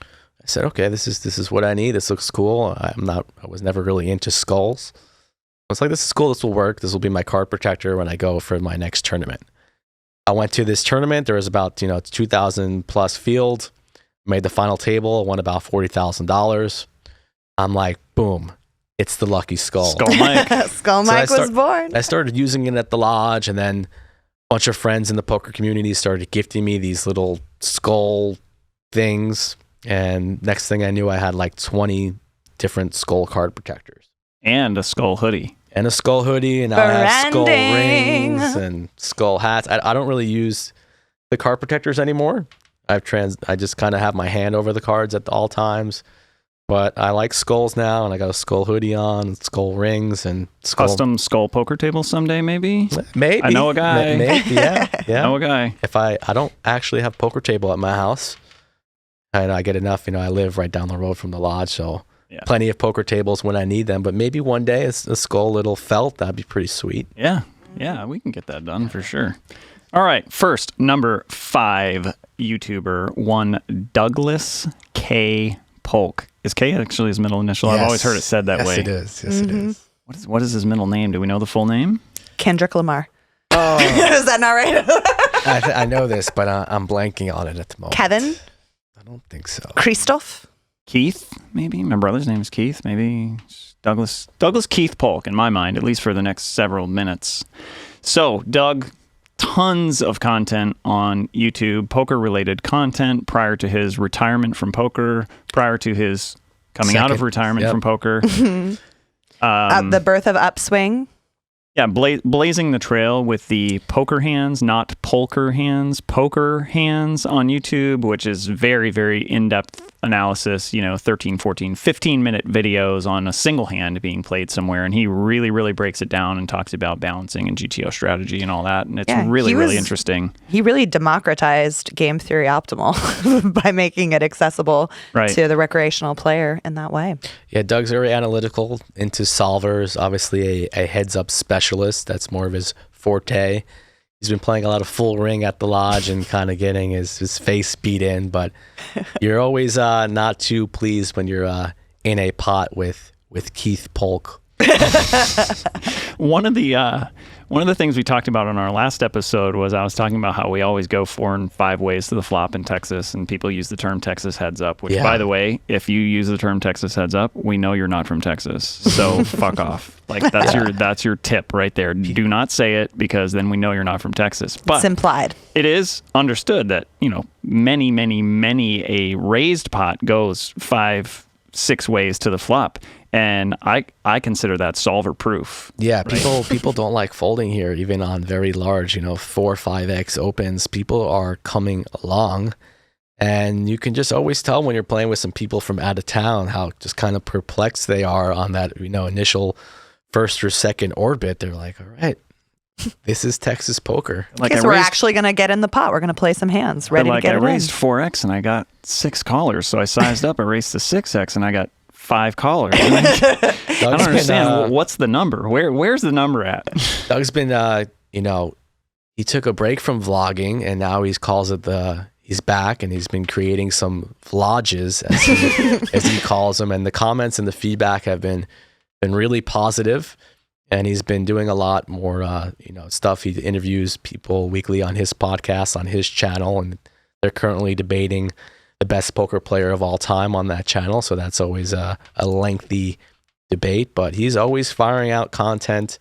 I said, okay, this is what I need. This looks cool. I was never really into skulls. I was like, this is cool. This will work. This will be my card protector when I go for my next tournament. I went to this tournament. There was about 2,000 plus field. Made the final table. Won about $40,000. I'm like, boom, it's the lucky skull. Skull Mike. Skull Mike was born. I started using it at the lodge, and then a bunch of friends in the poker community started gifting me these little skull things. And next thing I knew, I had like 20 different skull card protectors. And a skull hoodie. And a skull hoodie, and I have skull rings and skull hats. I don't really use the card protectors anymore. I just kind of have my hand over the cards at all times. But I like skulls now, and I got a skull hoodie on, and skull rings, and custom skull poker table someday, maybe? Maybe. I know a guy. Maybe, yeah. I know a guy. If I don't actually have a poker table at my house, and I get enough, I live right down the road from the lodge, so plenty of poker tables when I need them. But maybe one day a skull little felt, that'd be pretty sweet. Yeah, we can get that done for sure. All right, first, number 5 YouTuber, one Douglas K. Polk. Is K actually his middle initial? Yes. I've always heard it said that way. Yes, it is. Yes, it is. What is his middle name? Do we know the full name? Kendrick Lamar. Oh. Is that not right? I know this, but I'm blanking on it at the moment. Kevin? I don't think so. Christoph? Keith, maybe. My brother's name is Keith. Maybe Douglas Keith Polk, in my mind, at least for the next several minutes. So, Doug, tons of content on YouTube, poker-related content prior to his retirement from poker, prior to his coming out of retirement from poker. The birth of Upswing. Yeah, blazing the trail with the poker hands, not poker hands on YouTube, which is very, very in-depth analysis, 13, 14, 15-minute videos on a single hand being played somewhere. And he really, really breaks it down and talks about balancing and GTO strategy and all that. And it's really interesting. He really democratized game theory optimal by making it accessible to the recreational player in that way. Yeah, Doug's very analytical, into solvers, obviously a heads-up specialist. That's more of his forte. He's been playing a lot of full ring at the lodge and kind of getting his face beat in, but you're always not too pleased when you're in a pot with Keith Polk. One of the things we talked about on our last episode was I was talking about how we always go 4 and 5 ways to the flop in Texas, and people use the term Texas heads up, which, by the way, if you use the term Texas heads up, we know you're not from Texas. So fuck off. Like that's your tip right there. Do not say it, because then we know you're not from Texas. But it's implied. It is understood that, many a raised pot goes 5, 6 ways to the flop. And I consider that solver proof. Yeah, people don't like folding here, even on very large, 4 or 5x opens. People are coming along, and you can just always tell when you're playing with some people from out of town how just kind of perplexed they are on that, initial first or second orbit. They're like, all right, this is Texas poker. Because we're actually going to get in the pot. We're going to play some hands. Ready to get it in. I raised 4x and I got 6 callers, so I sized up. I raised to 6x and I got 5 callers. I don't understand. What's the number? Where's the number at? Doug's been, he took a break from vlogging, and now he calls it he's back, and he's been creating some vlogs, as he calls them. And the comments and the feedback have been really positive. And he's been doing a lot more, stuff. He interviews people weekly on his podcast, on his channel, and they're currently debating the best poker player of all time on that channel. So that's always a lengthy debate, but he's always firing out content,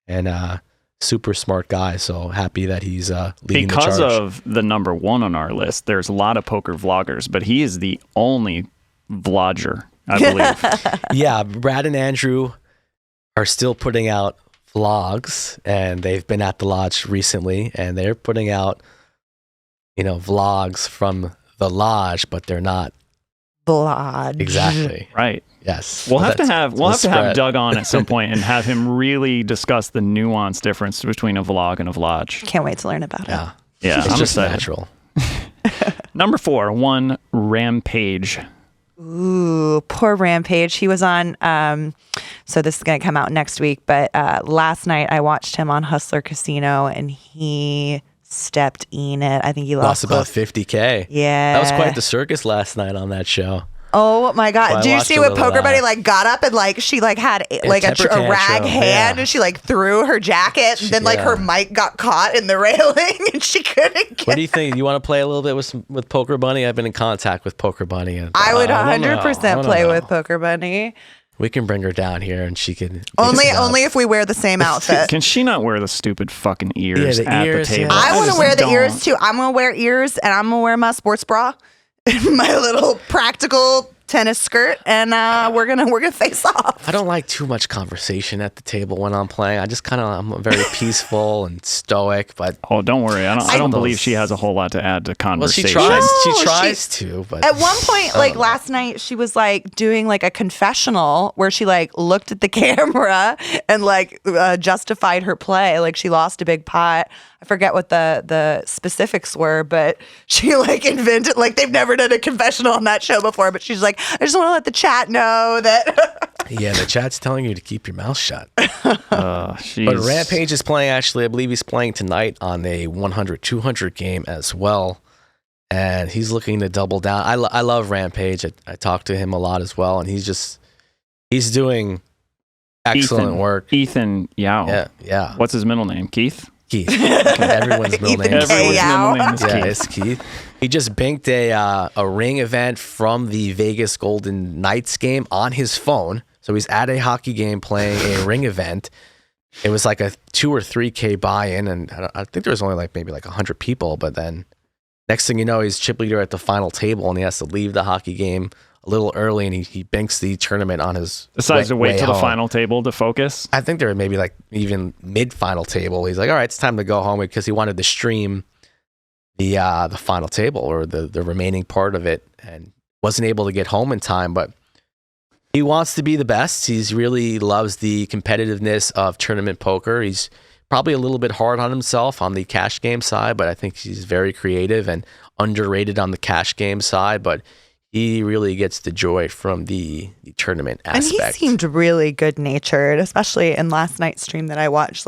and super smart guy. So happy that he's leading the charge. Because of the number 1 on our list, there's a lot of poker vloggers, but he is the only vlogger, I believe. Yeah, Brad and Andrew are still putting out vlogs, and they've been at the lodge recently, and they're putting out, vlogs from the lodge, but they're not vlog. Exactly. Right. Yes. We'll have to have Doug on at some point and have him really discuss the nuanced difference between a vlog and a vlog. Can't wait to learn about it. Yeah. Yeah. It's just natural. Number 4, one Rampage. Ooh, poor Rampage. He was on, so this is going to come out next week, but last night I watched him on Hustler Casino, and he stepped in it. I think he lost about $50K. Yeah. That was quite the circus last night on that show. Oh my God. Did you see what Poker Buddy got up and she had a rag hand, and she threw her jacket, and then her mic got caught in the railing and she couldn't get. What do you think? You want to play a little bit with Poker Bunny? I've been in contact with Poker Bunny. And I would 100% play with Poker Bunny. We can bring her down here, and she can. Only if we wear the same outfit. Can she not wear the stupid fucking ears at the table? Yeah. I want to wear the ears too. I'm gonna wear ears, and I'm gonna wear my sports bra, my little practical tennis skirt, and we're gonna face off. I don't like too much conversation at the table when I'm playing. I just I'm very peaceful and stoic. But don't worry, I don't believe she has a whole lot to add to conversation. Well, she tries to. But at one point, last night, she was doing a confessional where she looked at the camera and justified her play. She lost a big pot. I forget what the specifics were, but she invented they've never done a confessional on that show before. But she's I just want to let the chat know that. Yeah, the chat's telling you to keep your mouth shut. But Rampage is playing, actually, I believe he's playing tonight on a 100-200 game as well. And he's looking to double down. I love Rampage. I talk to him a lot as well. And he's doing excellent work. Ethan Yao. Yeah. What's his middle name? Keith Keith. Everyone's middle name is Keith. Yeah, it's Keith. He just banked a ring event from the Vegas Golden Knights game on his phone. So he's at a hockey game playing a ring event. It was like a 2 or 3K buy-in, and I think there was only maybe 100 people. But then next thing you know, he's chip leader at the final table, and he has to leave the hockey game a little early, and he banks the tournament on his decides to wait till the final table to focus. I think they were maybe even mid-final table. He's like, all right, it's time to go home, because he wanted to stream the final table or the remaining part of it, and wasn't able to get home in time. But he wants to be the best. He really loves the competitiveness of tournament poker. He's probably a little bit hard on himself on the cash game side, but I think he's very creative and underrated on the cash game side. But he really gets the joy from the tournament aspect. And he seemed really good-natured, especially in last night's stream that I watched.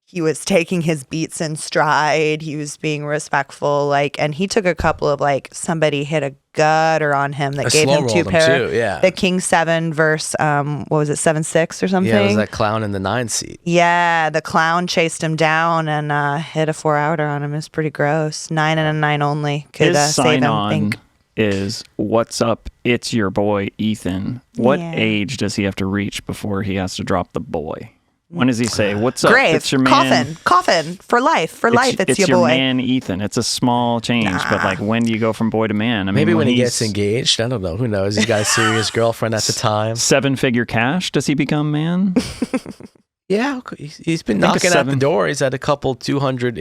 He was taking his beats in stride. He was being respectful. And he took a couple of, somebody hit a gutter on him that gave him 2 pair. Too, yeah. The King 7 versus, what was it, 7-6 or something? Yeah, it was that clown in the 9 seat. Yeah, the clown chased him down and hit a 4-outer on him. It was pretty gross. 9 and a 9 only could save him, I think. Is what's up? It's your boy Ethan. What age does he have to reach before he has to drop the boy? When does he say, "What's up? Grave, it's your man." Coffin for life. It's your boy. Man, Ethan. It's a small change, but when do you go from boy to man? I mean, maybe when he gets engaged. I don't know. Who knows? He's got a serious girlfriend at the time. 7-figure cash. Does he become man? Yeah, he's been knocking at the door. He's had a couple 200,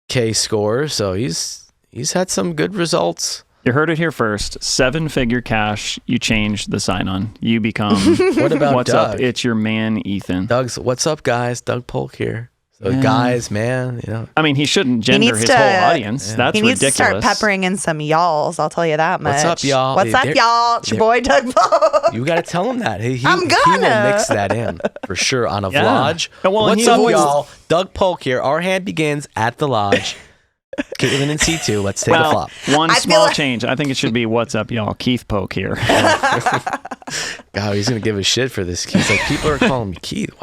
K scores. So he's had some good results. You heard it here first. 7-figure cash. You change the sign-on. You become. What about what's Doug? up? It's your man, Ethan. Doug's. What's up, guys? Doug Polk here. So guys, man, I mean, he shouldn't gender his whole audience. Yeah. That's ridiculous. He needs to start peppering in some y'alls. I'll tell you that much. What's up, y'all? What's up, y'all? It's your boy, Doug Polk. You got to tell him that. He will mix that in for sure on a vlog. What's up, y'all? Doug Polk here. Our hand begins at the lodge. Caitlin in C2. Let's take a flop. One small change. I think it should be, what's up, y'all? Keith Polk here. God, he's going to give a shit for this. Keith. People are calling me Keith.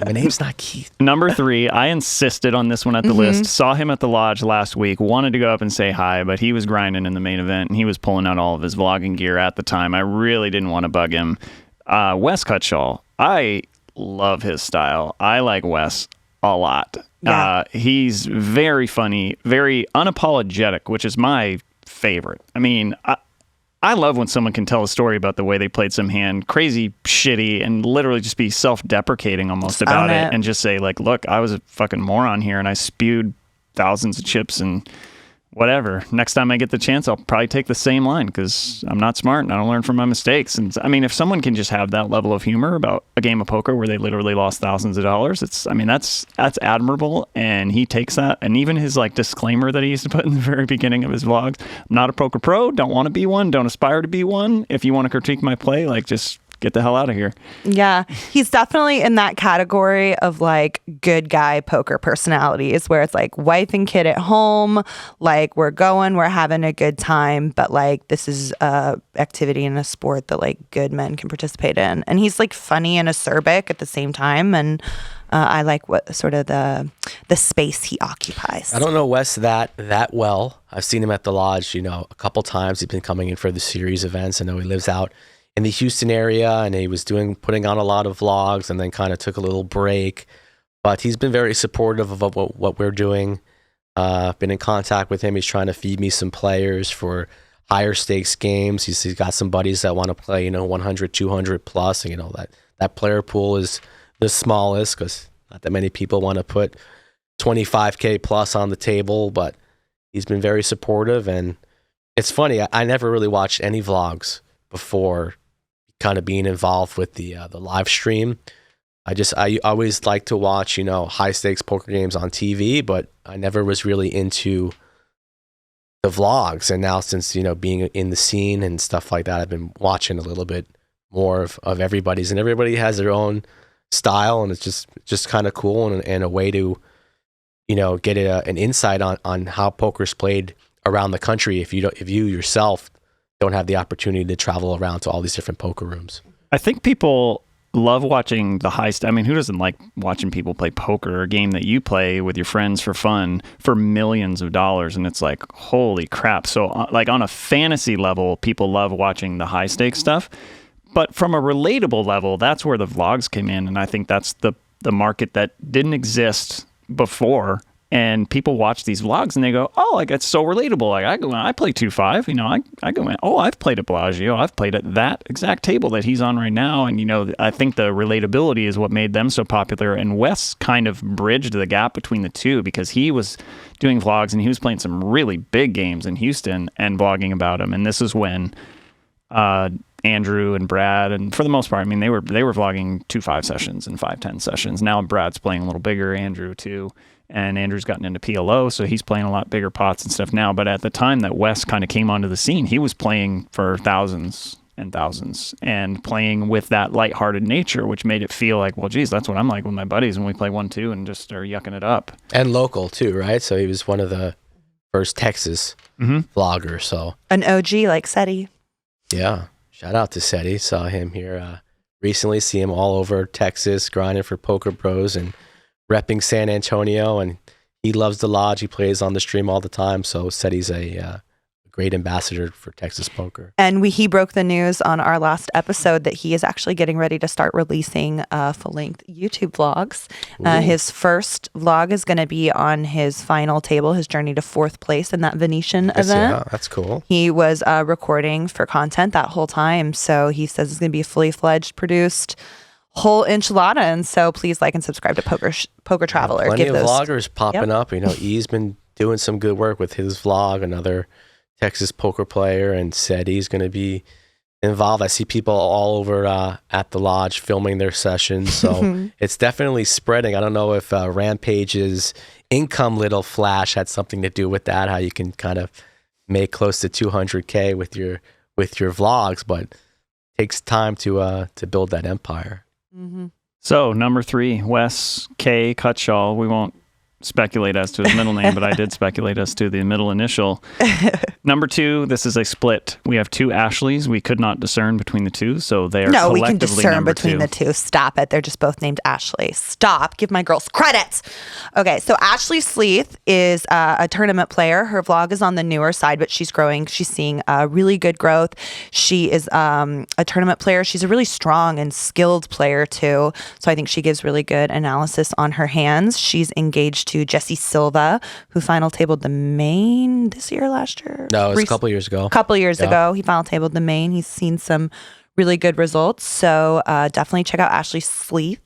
My name's not Keith. Number 3, I insisted on this one at the list. Saw him at the lodge last week. Wanted to go up and say hi, but he was grinding in the main event, and he was pulling out all of his vlogging gear at the time. I really didn't want to bug him. Wes Cutshaw. I love his style. I like Wes a lot. Yeah. He's very funny, very unapologetic, which is my favorite. I mean, I love when someone can tell a story about the way they played some hand, crazy, shitty, and literally just be self-deprecating almost about it, and just say, look, I was a fucking moron here, and I spewed thousands of chips and whatever. Next time I get the chance, I'll probably take the same line because I'm not smart and I don't learn from my mistakes. And I mean, if someone can just have that level of humor about a game of poker where they literally lost thousands of dollars, that's admirable. And he takes that. And even his disclaimer that he used to put in the very beginning of his vlogs: I'm not a poker pro, don't want to be one, don't aspire to be one. If you want to critique my play, just get the hell out of here. Yeah, he's definitely in that category of good guy poker personalities where it's wife and kid at home, we're having a good time, but this is a activity in a sport that good men can participate in. And he's funny and acerbic at the same time, and I like what sort of the space he occupies. I don't know Wes that well. I've seen him at the lodge, a couple times. He's been coming in for the series events. I know he lives out in the Houston area, and he was putting on a lot of vlogs, and then kind of took a little break. But he's been very supportive of what we're doing. Been in contact with him. He's trying to feed me some players for higher stakes games. He's got some buddies that want to play, 100, 200 plus. And, that player pool is the smallest because not that many people want to put 25K plus on the table. But he's been very supportive, and it's funny. I never really watched any vlogs before kind of being involved with the live stream. I always like to watch, high stakes poker games on TV, but I never was really into the vlogs. And now since, being in the scene and stuff like that, I've been watching a little bit more of everybody's, and everybody has their own style, and it's just kind of cool and a way to, get an insight on how poker's played around the country if you yourself don't have the opportunity to travel around to all these different poker rooms. I think people love watching the I mean, who doesn't like watching people play poker, a game that you play with your friends for fun for millions of dollars? And it's like, holy crap. So like on a fantasy level, people love watching the high stakes stuff. But from a relatable level, that's where the vlogs came in. And I think that's the market that didn't exist before. And people watch these vlogs and they go, oh, like it's so relatable. Like I go in, I play 2-5, you know, I go in, oh, I've played at Bellagio. I've played at that exact table that he's on right now. And, you know, I think the relatability is what made them so popular. And Wes kind of bridged the gap between the two because he was doing vlogs and he was playing some really big games in Houston and blogging about them. And this is when Andrew and Brad, and for the most part, I mean, they were vlogging 2-5 sessions and 5-10 sessions. Now Brad's playing a little bigger, Andrew too. And Andrew's gotten into PLO, so he's playing a lot bigger pots and stuff now. But at the time that Wes kind of came onto the scene, he was playing for thousands and thousands and playing with that lighthearted nature, which made it feel like, well, geez, that's what I'm like with my buddies when we play 1-2 and just are yucking it up. And local too, right? So he was one of the first Texas vloggers. So an OG like Seti. Yeah. Shout out to Seti. Saw him here recently. See him all over Texas, grinding for Poker Bros and repping San Antonio, and he loves the lodge. He plays on the stream all the time. So Seti's a great ambassador for Texas poker. And he broke the news on our last episode that he is actually getting ready to start releasing full-length YouTube vlogs. His first vlog is going to be on his final table, his journey to 4th place in that Venetian event. Yeah, that's cool. He was recording for content that whole time. So he says it's going to be a fully fledged, produced whole enchilada. And so please like and subscribe to Poker Traveler. Plenty of vloggers popping up. You know, E's been doing some good work with his vlog, another Texas poker player, and Seti's going to be involved. I see people all over at the lodge filming their sessions. So it's definitely spreading. I don't know if Rampage's income little flash had something to do with that, how you can kind of make close to 200K with your vlogs, but it takes time to build that empire. So number 3, Wes K. Cutshaw. We won't speculate as to his middle name, but I did speculate as to the middle initial. Number 2, this is a split. We have 2 Ashleys. We could not discern between the two, so they are no, collectively we can discern between 2. the two. Stop it. They're just both named Ashley. Stop. Give my girls credit. Okay, so Ashley Sleeth is a tournament player. Her vlog is on the newer side, but she's growing. She's seeing really good growth. She is a tournament player. She's a really strong and skilled player too, so I think she gives really good analysis on her hands. She's engaged to Jesse Silva, who final tabled the main this year, last year? No, it was a couple years ago. Ago, he final tabled the main. He's seen some really good results. So definitely check out Ashley Sleeth.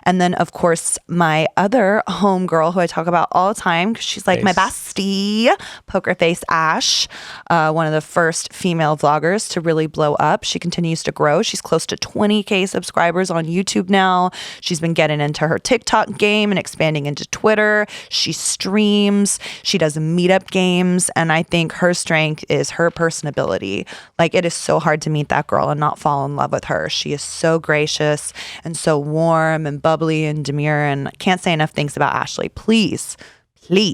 And then, of course, my other homegirl who I talk about all the time because she's like my bestie, Poker Face Ash, one of the first female vloggers to really blow up. She continues to grow. She's close to 20K subscribers on YouTube now. She's been getting into her TikTok game and expanding into Twitter. She streams. She does meetup games. And I think her strength is her personability. Like, it is so hard to meet that girl and not fall in love with her. She is so gracious and so warm and bubbly and demure, and I can't say enough things about Ashley. Please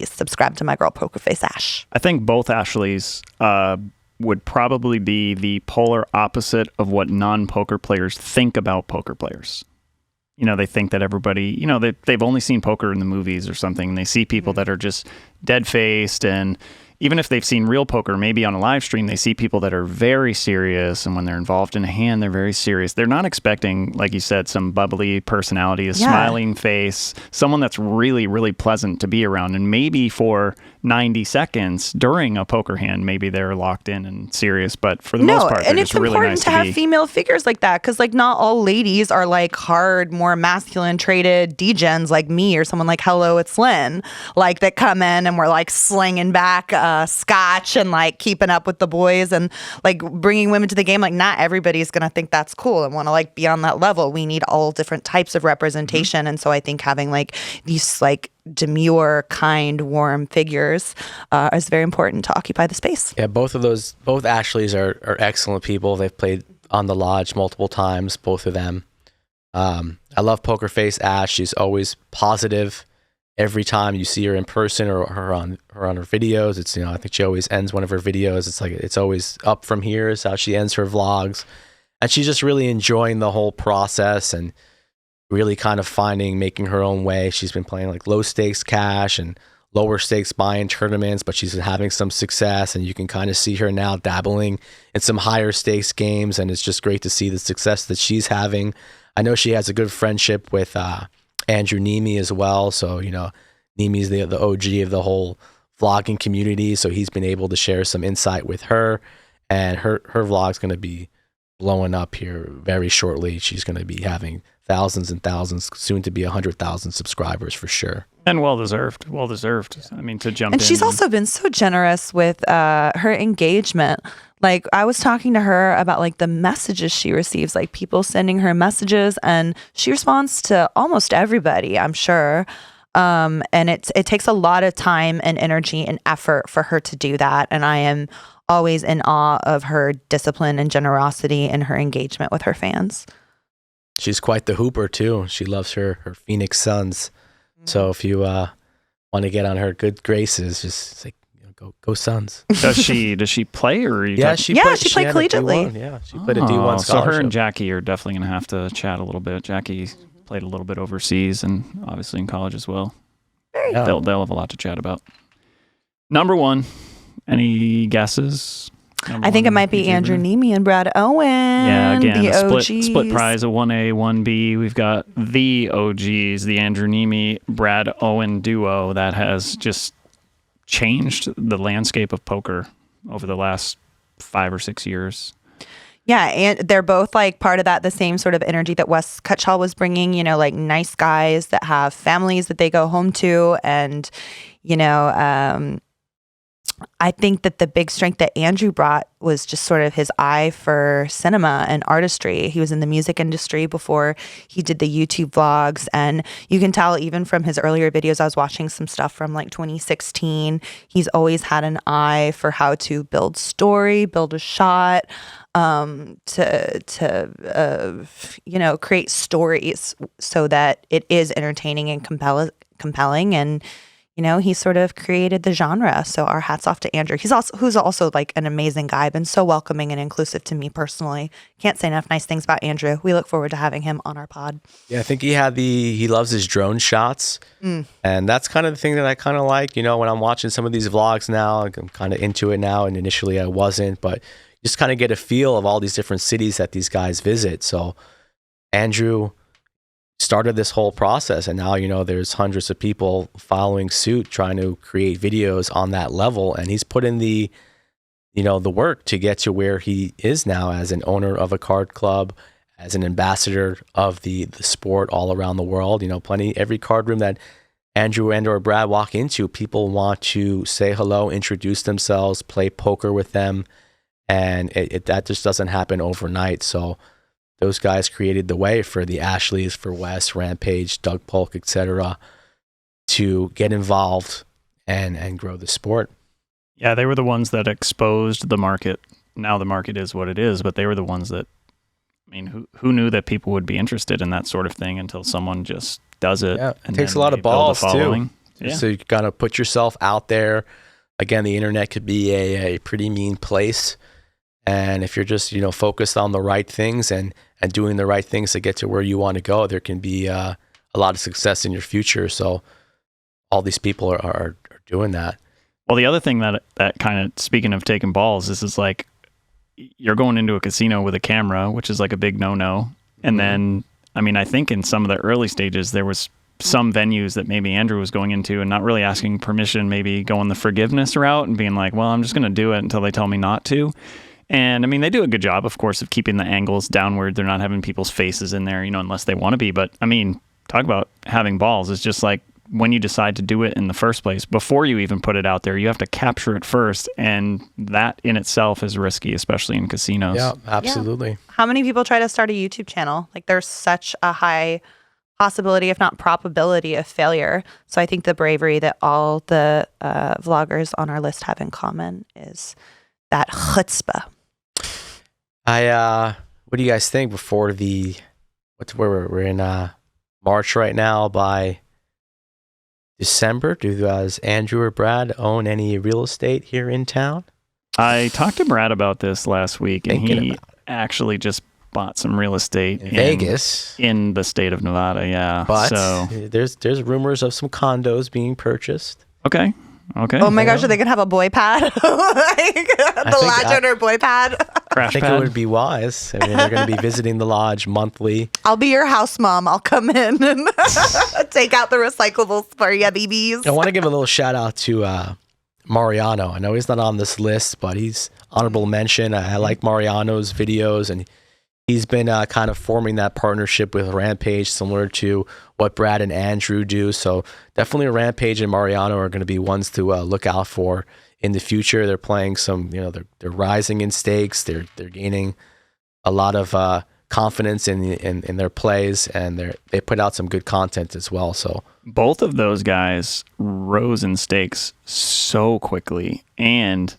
subscribe to my girl Poker Face Ash. I think both Ashleys would probably be the polar opposite of what non-poker players think about poker players. You know, they think that everybody, you know, they've only seen poker in the movies or something, and they see people that are just dead-faced, and even if they've seen real poker, maybe on a live stream, they see people that are very serious, and when they're involved in a hand, they're very serious. They're not expecting, like you said, some bubbly personality, a smiling face, someone that's really, really pleasant to be around. And maybe for 90 seconds during a poker hand, maybe they're locked in and serious, but for the most part, they're just really nice to be. And it's important to have female figures like that, because like not all ladies are like hard, more masculine traded degens like me or someone like Hello, It's Lynn, like that come in and we're like slinging back scotch and like keeping up with the boys and like bringing women to the game. Like not everybody's gonna think that's cool and want to like be on that level. We need all different types of representation, and so I think having like these like demure, kind, warm figures is very important to occupy the space. Yeah, both Ashleys are excellent people. They've played on the lodge multiple times, both of them. I love Poker Face Ash. She's always positive. Every time you see her in person or her on her videos, it's, you know, I think she always ends one of her videos. It's like, it's always up from here is how she ends her vlogs. And she's just really enjoying the whole process and really kind of making her own way. She's been playing like low stakes cash and lower stakes buy-in tournaments, but she's having some success, and you can kind of see her now dabbling in some higher stakes games, and it's just great to see the success that she's having. I know she has a good friendship with Andrew Nemi as well, so Nemi's the OG of the whole vlogging community, so he's been able to share some insight with her, and her vlog's going to be blowing up here very shortly. She's going to be having thousands and thousands, soon to be 100,000 subscribers for sure. And well deserved. I mean, to jump in. And she's also been so generous with her engagement. Like, I was talking to her about like the messages she receives, like people sending her messages, and she responds to almost everybody, I'm sure. And it takes a lot of time and energy and effort for her to do that. And I am always in awe of her discipline and generosity and her engagement with her fans. She's quite the hooper too. She loves her Phoenix Suns. So if you want to get on her good graces, just like go Suns. Does she play or? She played collegiately. Yeah, she played a D1 scholarship. So her and Jackie are definitely going to have to chat a little bit. Jackie played a little bit overseas and obviously in college as well. They'll have a lot to chat about. Number one, any guesses? I think it might be Andrew Nemi and Brad Owen. Yeah, again, the a split prize, a 1A, 1B. We've got the OGs, the Andrew Nemi, Brad Owen duo that has just changed the landscape of poker over the last 5 or 6 years. Yeah, and they're both like part of the same sort of energy that Wes Cutshall was bringing, like nice guys that have families that they go home to. And, I think that the big strength that Andrew brought was just sort of his eye for cinema and artistry. He was in the music industry before he did the YouTube vlogs. And you can tell even from his earlier videos, I was watching some stuff from like 2016. He's always had an eye for how to build story, build a shot, create stories so that it is entertaining and compelling. And he sort of created the genre. So our hats off to Andrew. Who's also like an amazing guy, been so welcoming and inclusive to me personally. Can't say enough nice things about Andrew. We look forward to having him on our pod. Yeah, I think he loves his drone shots. And that's kind of the thing that I kind of like, when I'm watching some of these vlogs now, I'm kind of into it now. And initially I wasn't, but just kind of get a feel of all these different cities that these guys visit. So Andrew started this whole process, and now there's hundreds of people following suit trying to create videos on that level, and he's put in the work to get to where he is now as an owner of a card club, as an ambassador of the sport all around the world. Every card room that Andrew and or Brad walk into, people want to say hello, introduce themselves, play poker with them, and that just doesn't happen overnight. So those guys created the way for the Ashleys, for Wes, Rampage, Doug Polk, etc., to get involved and grow the sport. Yeah, they were the ones that exposed the market. Now the market is what it is, but they were the ones that, who knew that people would be interested in that sort of thing until someone just does it. Yeah, it takes a lot of balls, too. Yeah. So you got to put yourself out there. Again, the internet could be a pretty mean place. And if you're just, focused on the right things and doing the right things to get to where you want to go, there can be a lot of success in your future. So all these people are doing that. Well, the other thing that kind of, speaking of taking balls, this is like, you're going into a casino with a camera, which is like a big no-no. And then, I think in some of the early stages, there was some venues that maybe Andrew was going into and not really asking permission, maybe going the forgiveness route and being like, well, I'm just going to do it until they tell me not to. And they do a good job, of course, of keeping the angles downward. They're not having people's faces in there, unless they want to be. But talk about having balls. It's just like when you decide to do it in the first place, before you even put it out there, you have to capture it first. And that in itself is risky, especially in casinos. Yeah, absolutely. Yeah. How many people try to start a YouTube channel? Like, there's such a high possibility, if not probability, of failure. So I think the bravery that all the vloggers on our list have in common is that chutzpah. What do you guys think before we're in March right now? By December, does Andrew or Brad own any real estate here in town? I talked to Brad about this last week, and he actually just bought some real estate in Vegas, in the state of Nevada. Yeah, but there's rumors of some condos being purchased. Okay. Oh my gosh, are they gonna have a boy pad? Like the lodge owner boy pad? I think it would be wise. I mean, they're going to be visiting the lodge monthly. I'll be your house mom. I'll come in and take out the recyclables for you, babies. I want to give a little shout out to Mariano. I know he's not on this list, but he's honorable mention. I like Mariano's videos, and he's been kind of forming that partnership with Rampage, similar to what Brad and Andrew do. So definitely Rampage and Mariano are going to be ones to look out for in the future. They're playing some, they're rising in stakes. They're gaining a lot of confidence in their plays, and they put out some good content as well. So both of those guys rose in stakes so quickly, and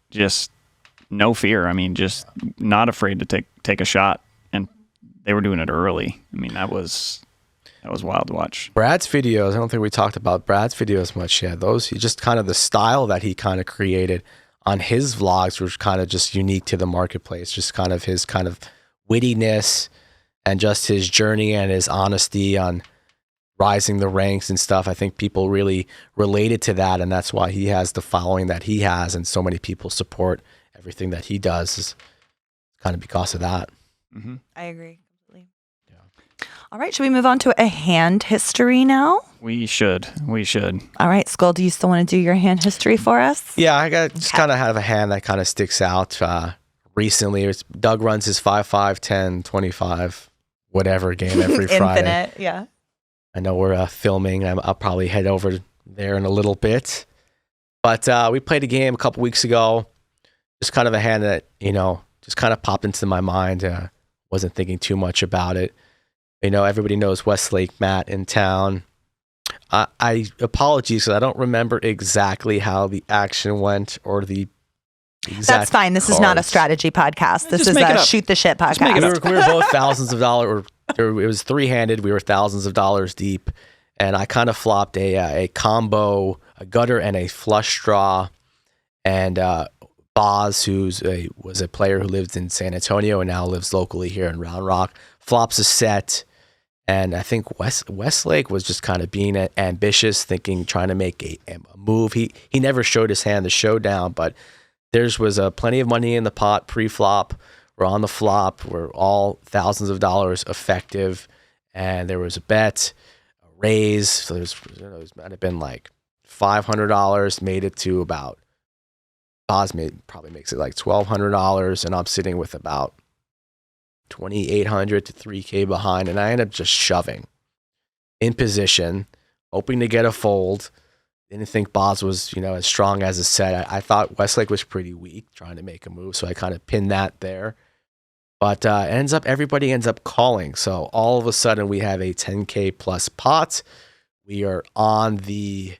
just no fear. I mean, just not afraid to take a shot, and they were doing it early. I mean, that was wild to watch. Brad's videos, I don't think we talked about Brad's videos much yet. Those, just kind of the style that he kind of created on his vlogs was kind of just unique to the marketplace. Just kind of his kind of wittiness and just his journey and his honesty on rising the ranks and stuff. I think people really related to that, and that's why he has the following that he has, and so many people support everything that he does is kind of because of that. Mm-hmm. I agree. All right, should we move on to a hand history now? We should. All right, Skull, do you still want to do your hand history for us? Yeah, I just kind of have a hand that kind of sticks out recently. Doug runs his 5, 10, 25, whatever game every Friday. Infinite, yeah. I know we're filming. I'll probably head over there in a little bit. But we played a game a couple weeks ago. Just kind of a hand that, just kind of popped into my mind. Wasn't thinking too much about it. Everybody knows Westlake Matt in town. I apologies because I don't remember exactly how the action went or the exact That's fine. This is not a strategy podcast. This is a shoot the shit podcast. We were both thousands of dollars. It was three-handed. We were thousands of dollars deep. And I kind of flopped a combo, a gutter and a flush draw. And Boz, was a player who lived in San Antonio and now lives locally here in Round Rock, flops a set. And I think Westlake was just kind of being ambitious, trying to make a move. He never showed his hand the showdown, but theirs was plenty of money in the pot pre-flop. We're on the flop. We're all thousands of dollars effective, and there was a bet, a raise. So it might have been like $500. Made it to about probably makes it like $1,200, and I'm sitting with about $2,800 to $3,000 behind, and I end up just shoving in position, hoping to get a fold. Didn't think Boz was, as strong as a set. I thought Westlake was pretty weak, trying to make a move, so I kind of pinned that there. But everybody ends up calling. So all of a sudden, we have a $10,000 plus pot. We are going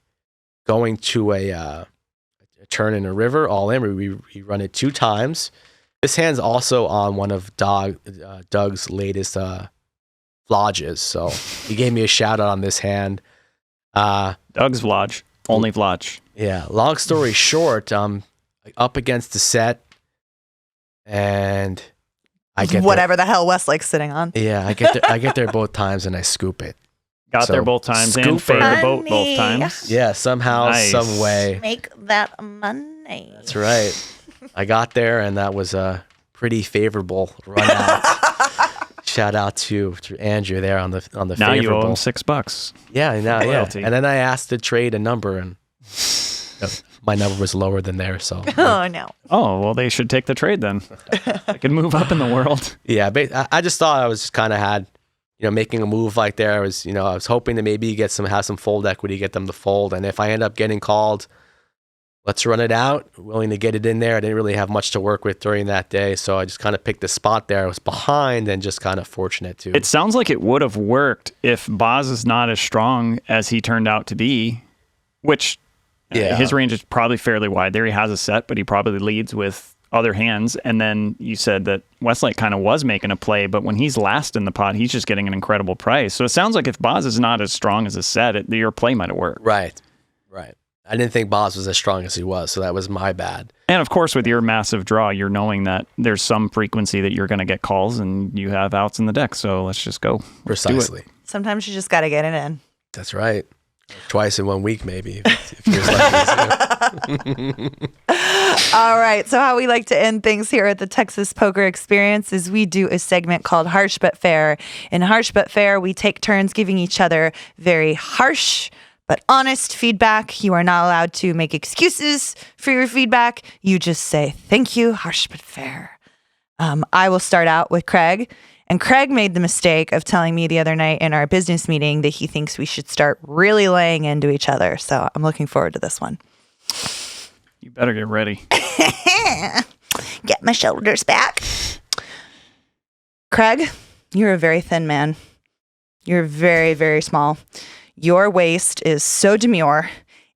to a turn in a river, all in. We run it 2 times. This hand's also on one of Doug's latest vlogs, so he gave me a shout out on this hand. Doug's vlog, only vlog. Yeah. Long story short, up against the set, and I get whatever the hell Westlake's sitting on. Yeah, I get there both times and I scoop it. Got there both times and fade the boat both times. Yeah, somehow, some way. Make that money. That's right. I got there, and that was a pretty favorable run out. Shout out to Andrew there on the now favorable. You owe him $6. Yeah, now yeah. And then I asked to trade a number, and my number was lower than theirs. So oh no. Oh well, they should take the trade then. They can move up in the world. Yeah, but I just thought I was kind of had, making a move like there. I was hoping to maybe have some fold equity, get them to fold, and if I end up getting called, let's run it out. Willing to get it in there. I didn't really have much to work with during that day, so I just kind of picked a spot there. I was behind and just kind of fortunate too. It sounds like it would have worked if Boz is not as strong as he turned out to be, which his range is probably fairly wide. There he has a set, but he probably leads with other hands. And then you said that Westlake kind of was making a play, but when he's last in the pot, he's just getting an incredible price. So it sounds like if Boz is not as strong as a set, your play might have worked. Right. I didn't think Boz was as strong as he was, so that was my bad. And of course, with your massive draw, you're knowing that there's some frequency that you're going to get calls and you have outs in the deck. So let's just go. Precisely. Sometimes you just got to get it in. That's right. Twice in 1 week, maybe. If you're lucky. All right. So how we like to end things here at the Texas Poker Experience is we do a segment called Harsh But Fair. In Harsh But Fair, we take turns giving each other very harsh but honest feedback. You are not allowed to make excuses for your feedback. You just say, thank you, harsh but fair. I will start out with Craig. And Craig made the mistake of telling me the other night in our business meeting that he thinks we should start really laying into each other. So I'm looking forward to this one. You better get ready. Get my shoulders back. Craig, you're a very thin man. You're very, very small. Your waist is so demure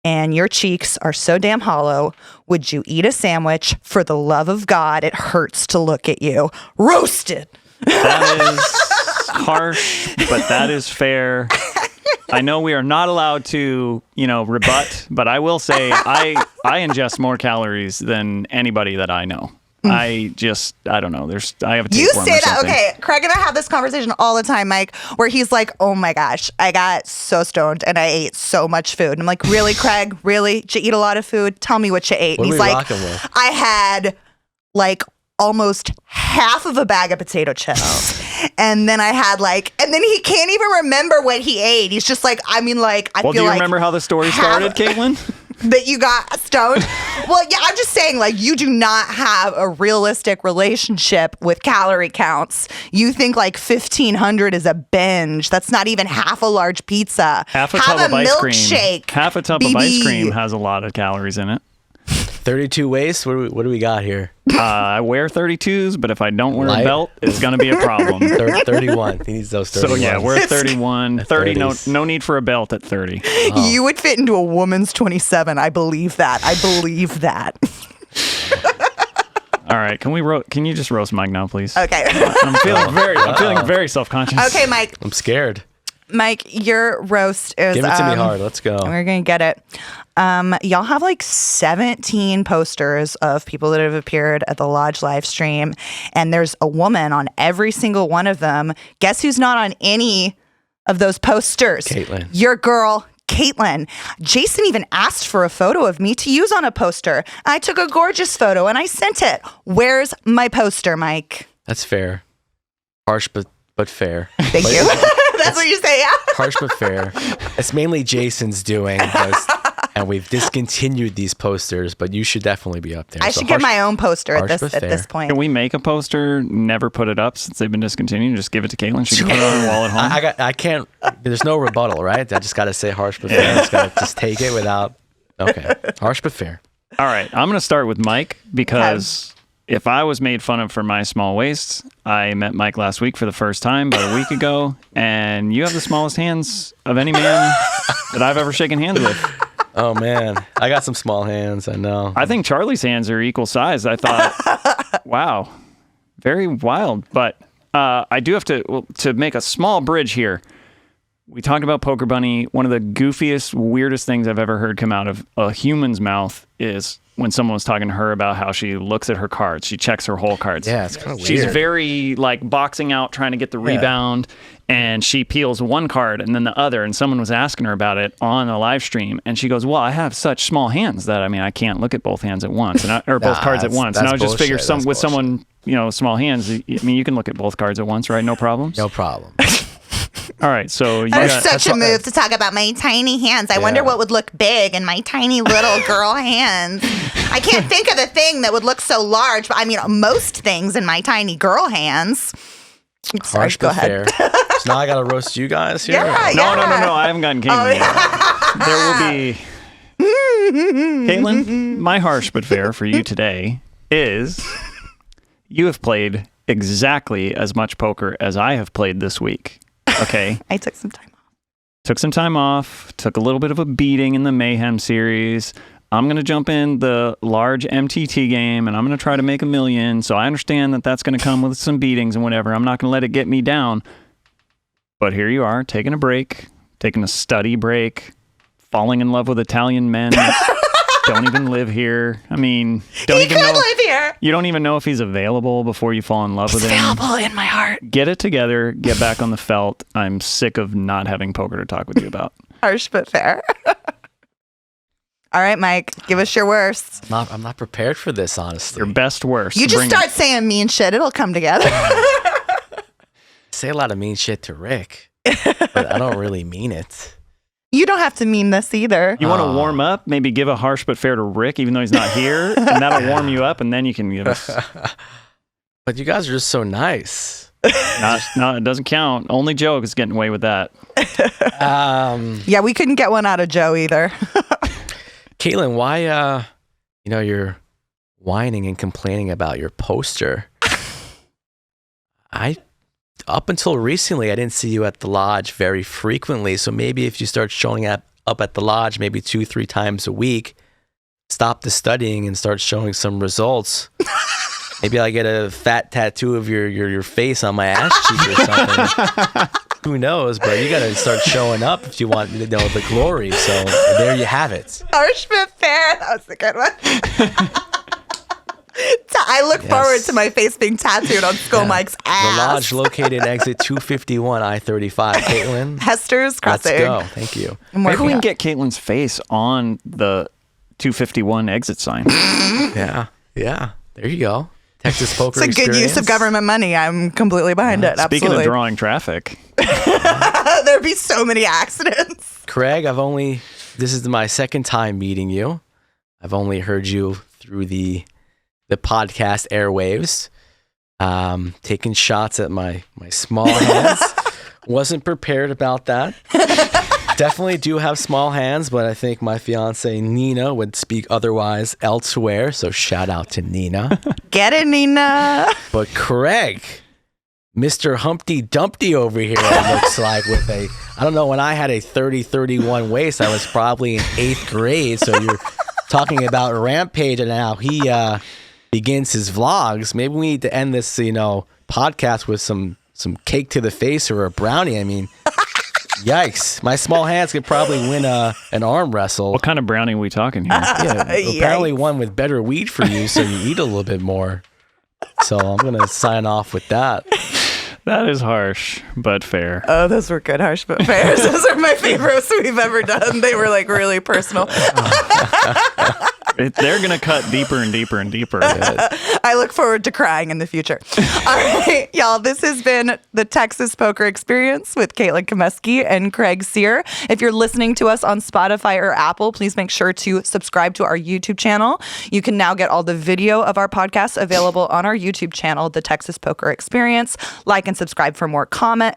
and your cheeks are so damn hollow. Would you eat a sandwich? For the love of God, it hurts to look at you. Roasted. That is harsh, but that is fair. I know we are not allowed to, rebut, but I will say I ingest more calories than anybody that I know. I don't know. I have a tapeworm. You say that. something. Okay. Craig and I have this conversation all the time, Mike, where he's like, oh my gosh, I got so stoned and I ate so much food. And I'm like, really, Craig? Really? Did you eat a lot of food? Tell me what you ate. What And are he's we like, rocking with? I had like almost half of a bag of potato chips. And then I had and then he can't even remember what he ate. He's just like, I feel like. Well, do you remember how the story started, Caitlin? That you got stoned? Well, yeah, I'm just saying, you do not have a realistic relationship with calorie counts. You think 1,500 is a binge. That's not even half a large pizza. Half a tub of ice cream. Milkshake. Half a tub of ice cream has a lot of calories in it. 32 waist? What do we got here? I wear 32s, but if I don't wear a belt, it's going to be a problem. 31. He needs those 31. So yeah, we're 31. 30, no need for a belt at 30. Oh. You would fit into a woman's 27. I believe that. All right, can you just roast Mike now, please? Okay. I'm feeling very self-conscious. Okay, Mike. I'm scared. Mike, your roast is... Give it to me hard. Let's go. We're going to get it. Y'all have 17 posters of people that have appeared at the Lodge live stream, and there's a woman on every single one of them. Guess who's not on any of those posters? Caitlin. Your girl, Caitlin. Jason even asked for a photo of me to use on a poster. I took a gorgeous photo, and I sent it. Where's my poster, Mike? That's fair. Harsh, but fair. Thank you. That's what you say, yeah? Harsh but fair. It's mainly Jason's doing, and we've discontinued these posters, but you should definitely be up there. I should get my own poster at fair. this point. Can we make a poster, never put it up since they've been discontinued, just give it to Caitlin? She can put it on her wall at home? I can't, there's no rebuttal, right? I just got to say harsh but fair. I just got to just take it without, okay. Harsh but fair. All right, I'm going to start with Mike because... If I was made fun of for my small waist, I met Mike last week for the first time, about a week ago, and you have the smallest hands of any man that I've ever shaken hands with. Oh, man. I got some small hands, I know. I think Charlie's hands are equal size. I thought, wow, very wild. But I do have to make a small bridge here. We talked about Poker Bunny. One of the goofiest, weirdest things I've ever heard come out of a human's mouth is when someone was talking to her about how she looks at her cards. She checks her whole cards. Yeah, it's kind of weird. She's very boxing out, trying to get the rebound, and she peels one card and then the other. And someone was asking her about it on a live stream, and she goes, "Well, I have such small hands that I can't look at both hands at once, or both cards at once." And I would just figure with someone small hands, you can look at both cards at once, right? No problems. No problem. All right, so it's such a move to talk about my tiny hands. I wonder what would look big in my tiny little girl hands. I can't think of a thing that would look so large, but most things in my tiny girl hands. Harsh but fair. So now I got to roast you guys here? No, I haven't gotten Caitlin yet. There will be... Caitlin, my harsh but fair for you today is you have played exactly as much poker as I have played this week. Okay. I took some time off. Took a little bit of a beating in the Mayhem Series. I'm going to jump in the large MTT game, and I'm going to try to make $1 million. So I understand that that's going to come with some beatings and whatever. I'm not going to let it get me down. But here you are, taking a break, taking a study break, falling in love with Italian men, don't even live here. I mean, don't He even could know. live here. You don't even know if he's available before you fall in love with him. Available in my heart. Get it together. Get back on the felt. I'm sick of not having poker to talk with you about. Harsh but fair. All right, Mike, give us your worst. I'm not prepared for this, honestly. Your best worst. You just Bring start it. saying mean shit. It'll come together. Say a lot of mean shit to Rick, but I don't really mean it. You don't have to mean this either. You want to warm up? Maybe give a harsh but fair to Rick, even though he's not here, and that'll warm you up, and then you can give us. But you guys are just so nice. No, it doesn't count. Only Joe is getting away with that. Yeah, we couldn't get one out of Joe either. Caitlin, why, you're whining and complaining about your poster. Up until recently, I didn't see you at the lodge very frequently. So maybe if you start showing up at the lodge maybe 2-3 times a week, stop the studying and start showing some results. Maybe I get a fat tattoo of your face on my ass cheek or something. Who knows? But you got to start showing up if you want the glory. So there you have it. Harsh but fair. That was a good one. I look forward to my face being tattooed on Skull Mike's ass. The lodge located in exit 251 I-35. Caitlin. Hester's Crossing. Let's go. Thank you. Maybe we can get Caitlin's face on the 251 exit sign. Yeah. There you go. Texas Poker It's a good use of government money. I'm completely behind it. Speaking Absolutely. of drawing traffic. There'd be so many accidents. Craig, this is my second time meeting you. I've only heard you through the podcast airwaves, taking shots at my small hands. Wasn't prepared about that. Definitely do have small hands, but I think my fiance Nina would speak otherwise elsewhere. So shout out to Nina. Get it, Nina. But Craig, Mr. Humpty Dumpty over here, it looks like I don't know, when I had a 30-31 waist, I was probably in 8th grade. So you're talking about Rampage and how he begins his vlogs. Maybe we need to end this, podcast with some cake to the face or a brownie. I mean, yikes. My small hands could probably win an arm wrestle. What kind of brownie are we talking here? Yeah, apparently one with better weed for you, so you eat a little bit more. So I'm going to sign off with that. That is harsh, but fair. Oh, those were good, harsh but fair. Those are my favorites we've ever done. They were really personal. They're going to cut deeper and deeper and deeper. I look forward to crying in the future. All right, y'all, this has been the Texas Poker Experience with Caitlin Komeski and Craig Sear. If you're listening to us on Spotify or Apple, please make sure to subscribe to our YouTube channel. You can now get all the video of our podcasts available on our YouTube channel, The Texas Poker Experience. Like and subscribe for more content.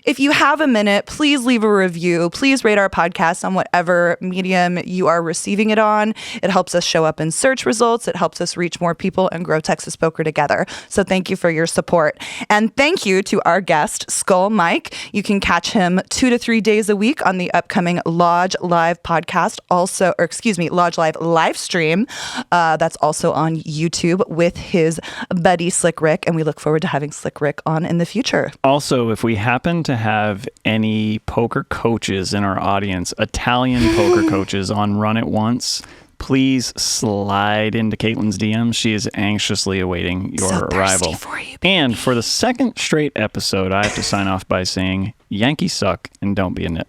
If you have a minute, please leave a review. Please rate our podcast on whatever medium you are receiving it on. It helps us show up in search results. It helps us reach more people and grow Texas Poker together. So thank you for your support. And thank you to our guest, Skull Mike. You can catch him 2 to 3 days a week on the upcoming Lodge Live podcast, Lodge Live live stream. That's also on YouTube with his buddy Slick Rick. And we look forward to having Slick Rick on in the future. Also, if we happen to have any poker coaches in our audience, Italian poker coaches on Run It Once, please slide into Caitlin's DMs. She is anxiously awaiting your arrival. For you, and for the second straight episode, I have to sign off by saying, Yankees suck and don't be a nit.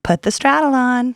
Put the straddle on.